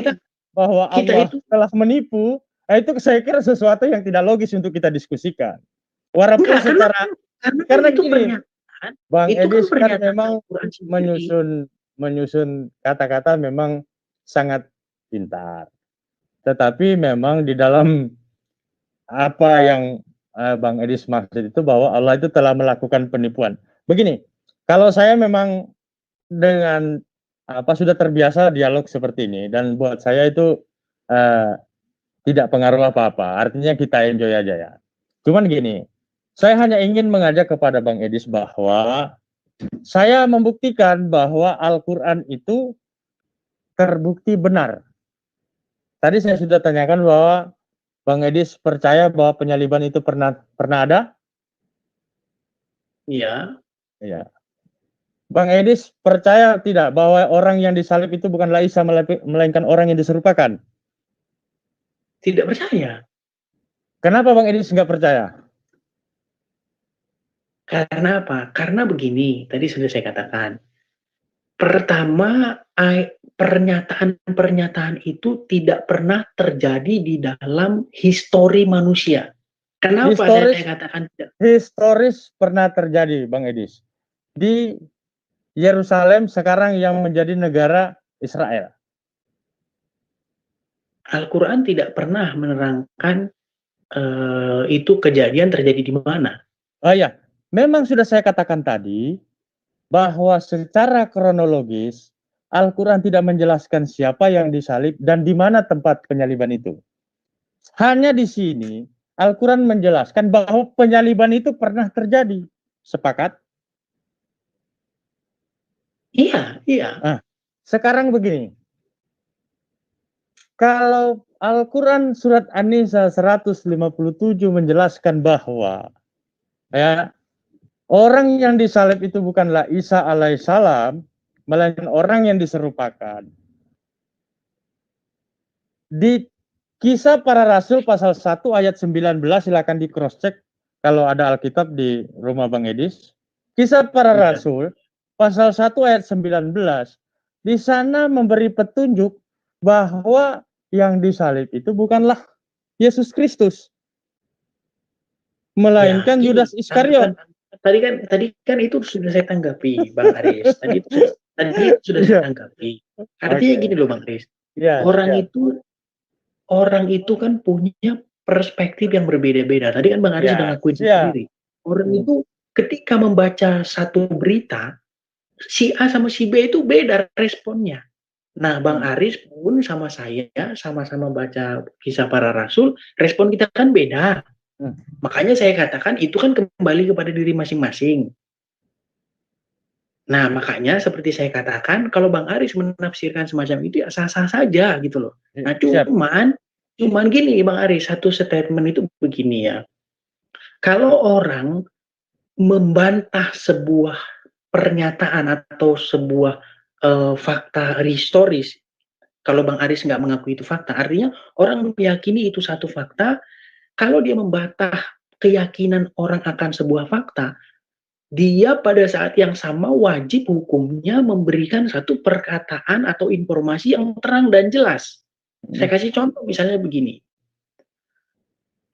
bahwa kita Allah itu telah menipu, itu saya kira sesuatu yang tidak logis untuk kita diskusikan. Walaupun enggak, secara karena kan karena itu gini, pernyataan, Bang itu kan Edis kan pernyataan memang Al-Quran sendiri. menyusun kata-kata memang sangat pintar. Tetapi memang di dalam apa yang Bang Edis maksud itu bahwa Allah itu telah melakukan penipuan. Begini, kalau saya memang dengan sudah terbiasa dialog seperti ini dan buat saya itu tidak pengaruh apa-apa. Artinya kita enjoy aja ya. Cuman gini, saya hanya ingin mengajak kepada Bang Edis bahwa saya membuktikan bahwa Al-Quran itu terbukti benar. Tadi saya sudah tanyakan bahwa Bang Edis percaya bahwa penyaliban itu pernah ada? Iya. Iya. Bang Edis percaya tidak bahwa orang yang disalib itu bukanlah Isa melainkan orang yang diserupakan? Tidak percaya. Kenapa Bang Edis nggak percaya? Karena apa? Karena begini, tadi sudah saya katakan. Pertama, pernyataan-pernyataan itu tidak pernah terjadi di dalam histori manusia. Kenapa saya katakan tidak? Historis pernah terjadi, Bang Edis. Di Yerusalem sekarang yang menjadi negara Israel. Al-Quran tidak pernah menerangkan itu kejadian terjadi di mana. Oh ya, memang sudah saya katakan tadi bahwa secara kronologis Al-Quran tidak menjelaskan siapa yang disalib dan di mana tempat penyaliban itu. Hanya di sini Al-Quran menjelaskan bahwa penyaliban itu pernah terjadi. Sepakat? Iya, iya. Nah, sekarang begini. Kalau Al-Quran surat An-Nisa 157 menjelaskan bahwa ya orang yang disalib itu bukanlah Isa alaihissalam, melainkan orang yang diserupakan. Di Kisah Para Rasul pasal 1 ayat 19, silakan di cross check kalau ada Alkitab di rumah Bang Edis. Kisah Para Rasul pasal 1 ayat 19, di sana memberi petunjuk bahwa yang disalib itu bukanlah Yesus Kristus, melainkan ya, Yudas Iskariot. Tadi kan itu sudah saya tanggapi, Bang Aris. Tadi itu sudah saya tanggapi. Artinya gini loh, Bang Aris. Orang itu kan punya perspektif yang berbeda-beda. Tadi kan Bang Aris sudah ngakuin sendiri. Orang itu ketika membaca satu berita, si A sama si B itu beda responnya. Nah, Bang Aris pun sama saya sama-sama baca Kisah Para Rasul, respon kita kan beda. Makanya saya katakan itu kan kembali kepada diri masing-masing. Nah, makanya seperti saya katakan, kalau Bang Aris menafsirkan semacam itu ya sah-sah saja gitu loh. Nah, cuman gini Bang Aris, satu statement itu begini ya. Kalau orang membantah sebuah pernyataan atau sebuah fakta historis, kalau Bang Aris nggak mengakui itu fakta, artinya orang meyakini itu satu fakta. Kalau dia membantah keyakinan orang akan sebuah fakta, dia pada saat yang sama wajib hukumnya memberikan satu perkataan atau informasi yang terang dan jelas. Saya kasih contoh misalnya begini.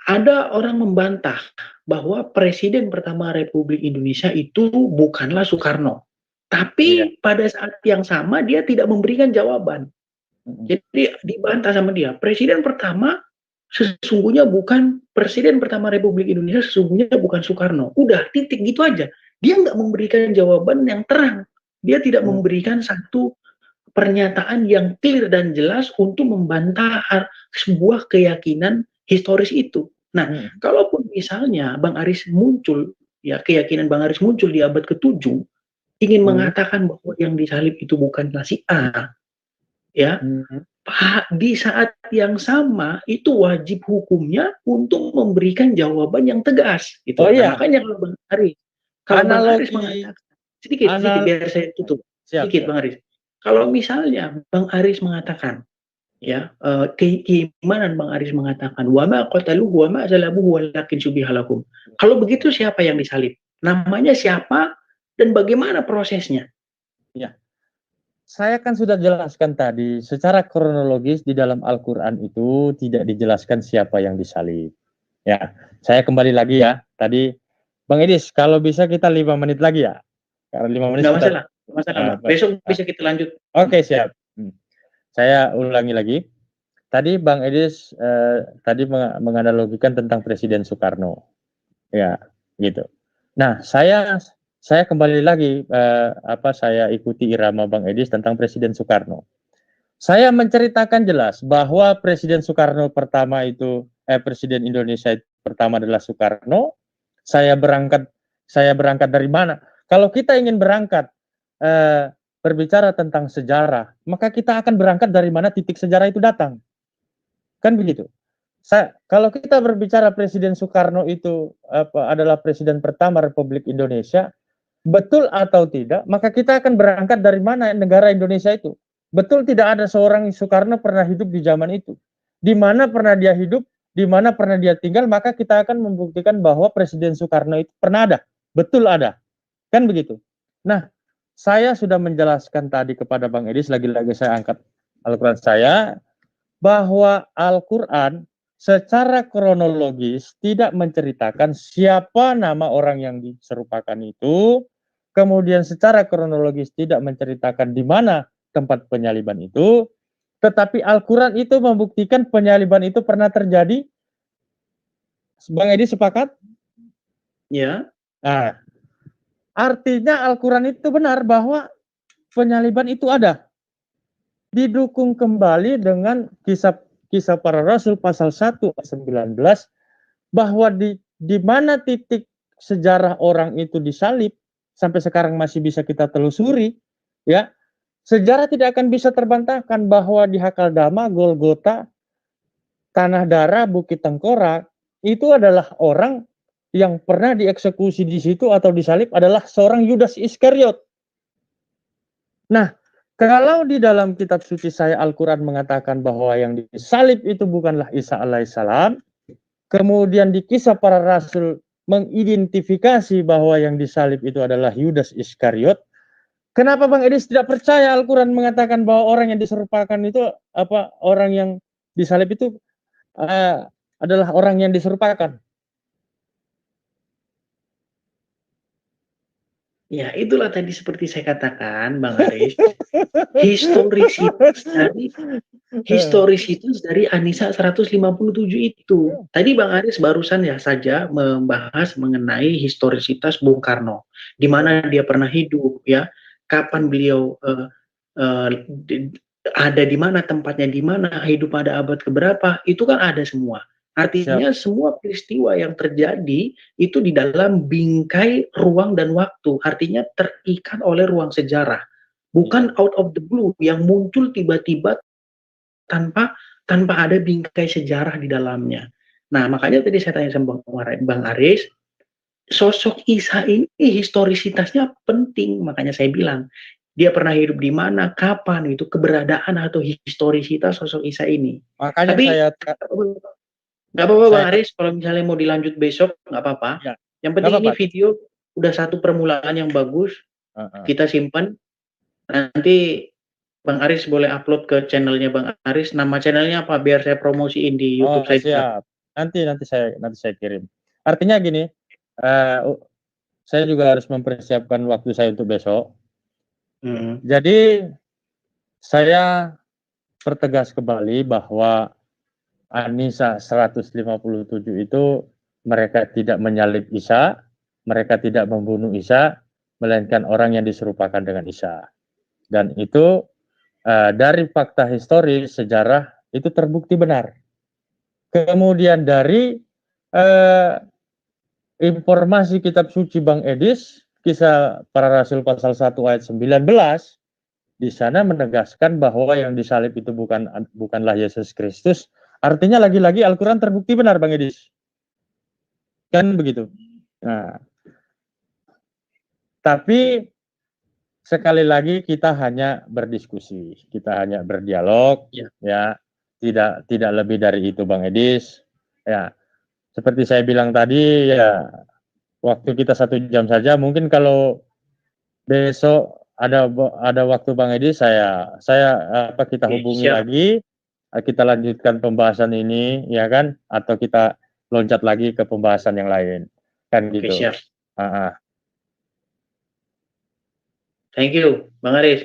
Ada orang membantah bahwa Presiden pertama Republik Indonesia itu bukanlah Soekarno. Tapi pada saat yang sama dia tidak memberikan jawaban. Jadi dibantah sama dia. Presiden pertama sesungguhnya bukan Presiden pertama Republik Indonesia, sesungguhnya bukan Soekarno. Udah, titik gitu aja. Dia nggak memberikan jawaban yang terang. Dia tidak memberikan satu pernyataan yang clear dan jelas untuk membantah sebuah keyakinan historis itu. Nah, kalaupun misalnya Bang Aris muncul, ya keyakinan Bang Aris muncul di abad ke-7, ingin mengatakan bahwa yang disalib itu bukanlah si A, ya, di saat yang sama itu wajib hukumnya untuk memberikan jawaban yang tegas. Gitu. Nah, makanya kalau Bang Aris, mengatakan sedikit biar saya tutup. Siap, sedikit siap. Bang Aris. Kalau misalnya Bang Aris mengatakan, ya, keimanan Bang Aris mengatakan, wa ma qataluhu wa ma salabuhu walakin syubiha lahum. Kalau begitu siapa yang disalib? Namanya siapa dan bagaimana prosesnya? Ya. Saya kan sudah jelaskan tadi, secara kronologis di dalam Al-Quran itu tidak dijelaskan siapa yang disalib. Ya, saya kembali lagi ya. Tadi, Bang Edis, kalau bisa kita 5 menit lagi ya. Karena 5 menit Nggak kita... masalah, nggak masalah Bang. Besok bisa kita lanjut. Oke, siap. Saya ulangi lagi. Tadi Bang Edis tadi menganalogikan tentang Presiden Soekarno. Ya, gitu. Nah, saya kembali lagi saya ikuti irama Bang Edis tentang Presiden Soekarno. Saya menceritakan jelas bahwa Presiden Soekarno pertama itu Presiden Indonesia pertama adalah Soekarno. Saya berangkat dari mana? Kalau kita ingin berangkat berbicara tentang sejarah, maka kita akan berangkat dari mana titik sejarah itu datang. Kan begitu. Kalau kita berbicara Presiden Soekarno itu adalah presiden pertama Republik Indonesia, betul atau tidak, maka kita akan berangkat dari mana negara Indonesia itu. Betul tidak ada seorang Soekarno pernah hidup di zaman itu. Di mana pernah dia hidup, di mana pernah dia tinggal, maka kita akan membuktikan bahwa Presiden Soekarno itu pernah ada. Betul ada. Kan begitu. Nah, saya sudah menjelaskan tadi kepada Bang Edis, lagi-lagi saya angkat Al-Quran saya, bahwa Al-Quran secara kronologis tidak menceritakan siapa nama orang yang diserupakan itu, kemudian secara kronologis tidak menceritakan di mana tempat penyaliban itu, tetapi Al-Quran itu membuktikan penyaliban itu pernah terjadi. Bang Edi sepakat? Ya. Nah, artinya Al-Quran itu benar bahwa penyaliban itu ada. Didukung kembali dengan kisah para rasul pasal 1 ayat 19 bahwa di mana titik sejarah orang itu disalib sampai sekarang masih bisa kita telusuri, ya. Sejarah tidak akan bisa terbantahkan bahwa di Hakaldama, Golgota, Tanah Darah, Bukit Tengkorak itu adalah orang yang pernah dieksekusi di situ atau disalib adalah seorang Yudas Iskariot. Nah, kalau di dalam kitab suci saya Al-Quran mengatakan bahwa yang disalib itu bukanlah Isa alaihissalam, kemudian di kisah para rasul mengidentifikasi bahwa yang disalib itu adalah Yudas Iskariot, kenapa Bang Edis tidak percaya Al-Quran mengatakan bahwa orang yang diserupakan itu orang yang disalib itu adalah orang yang diserupakan? Ya, itulah tadi seperti saya katakan, Bang Aris, historisitas dari Anisa 157 itu. Tadi Bang Aris barusan ya saja membahas mengenai historisitas Bung Karno, di mana dia pernah hidup, ya, kapan beliau ada di mana tempatnya, di mana hidup pada abad keberapa, itu kan ada semua. Artinya semua peristiwa yang terjadi itu di dalam bingkai ruang dan waktu, artinya terikat oleh ruang sejarah. Bukan out of the blue yang muncul tiba-tiba tanpa ada bingkai sejarah di dalamnya. Nah, makanya tadi saya tanya sama Bang Aris, sosok Isa ini historisitasnya penting, makanya saya bilang dia pernah hidup di mana, kapan, itu keberadaan atau historisitas sosok Isa ini. Makanya Tapi saya nggak apa-apa Bang Aris, kalau misalnya mau dilanjut besok nggak apa-apa. Ya, yang penting ini video udah satu permulaan yang bagus, kita simpan. Nanti Bang Aris boleh upload ke channelnya Bang Aris. Nama channelnya apa? Biar saya promosiin di YouTube saya. Siap. Nanti saya kirim. Artinya gini, saya juga harus mempersiapkan waktu saya untuk besok. Jadi saya pertegas kembali bahwa Anisa 157 itu mereka tidak menyalib Isa, mereka tidak membunuh Isa, melainkan orang yang diserupakan dengan Isa. Dan itu dari fakta historis sejarah itu terbukti benar. Kemudian dari informasi kitab suci Bang Edis, kisah para rasul pasal 1 ayat 19, di sana menegaskan bahwa yang disalib itu bukanlah Yesus Kristus. Artinya lagi-lagi Al-Quran terbukti benar, Bang Edis. Kan begitu. Nah, tapi sekali lagi kita hanya berdiskusi, kita hanya berdialog, ya, tidak lebih dari itu, Bang Edis. Ya, seperti saya bilang tadi, ya, waktu kita 1 jam saja. Mungkin kalau besok ada waktu, Bang Edis, kita hubungi lagi, kita lanjutkan pembahasan ini, ya kan? Atau kita loncat lagi ke pembahasan yang lain, kan gitu. Siap. Thank you, Bang Aris.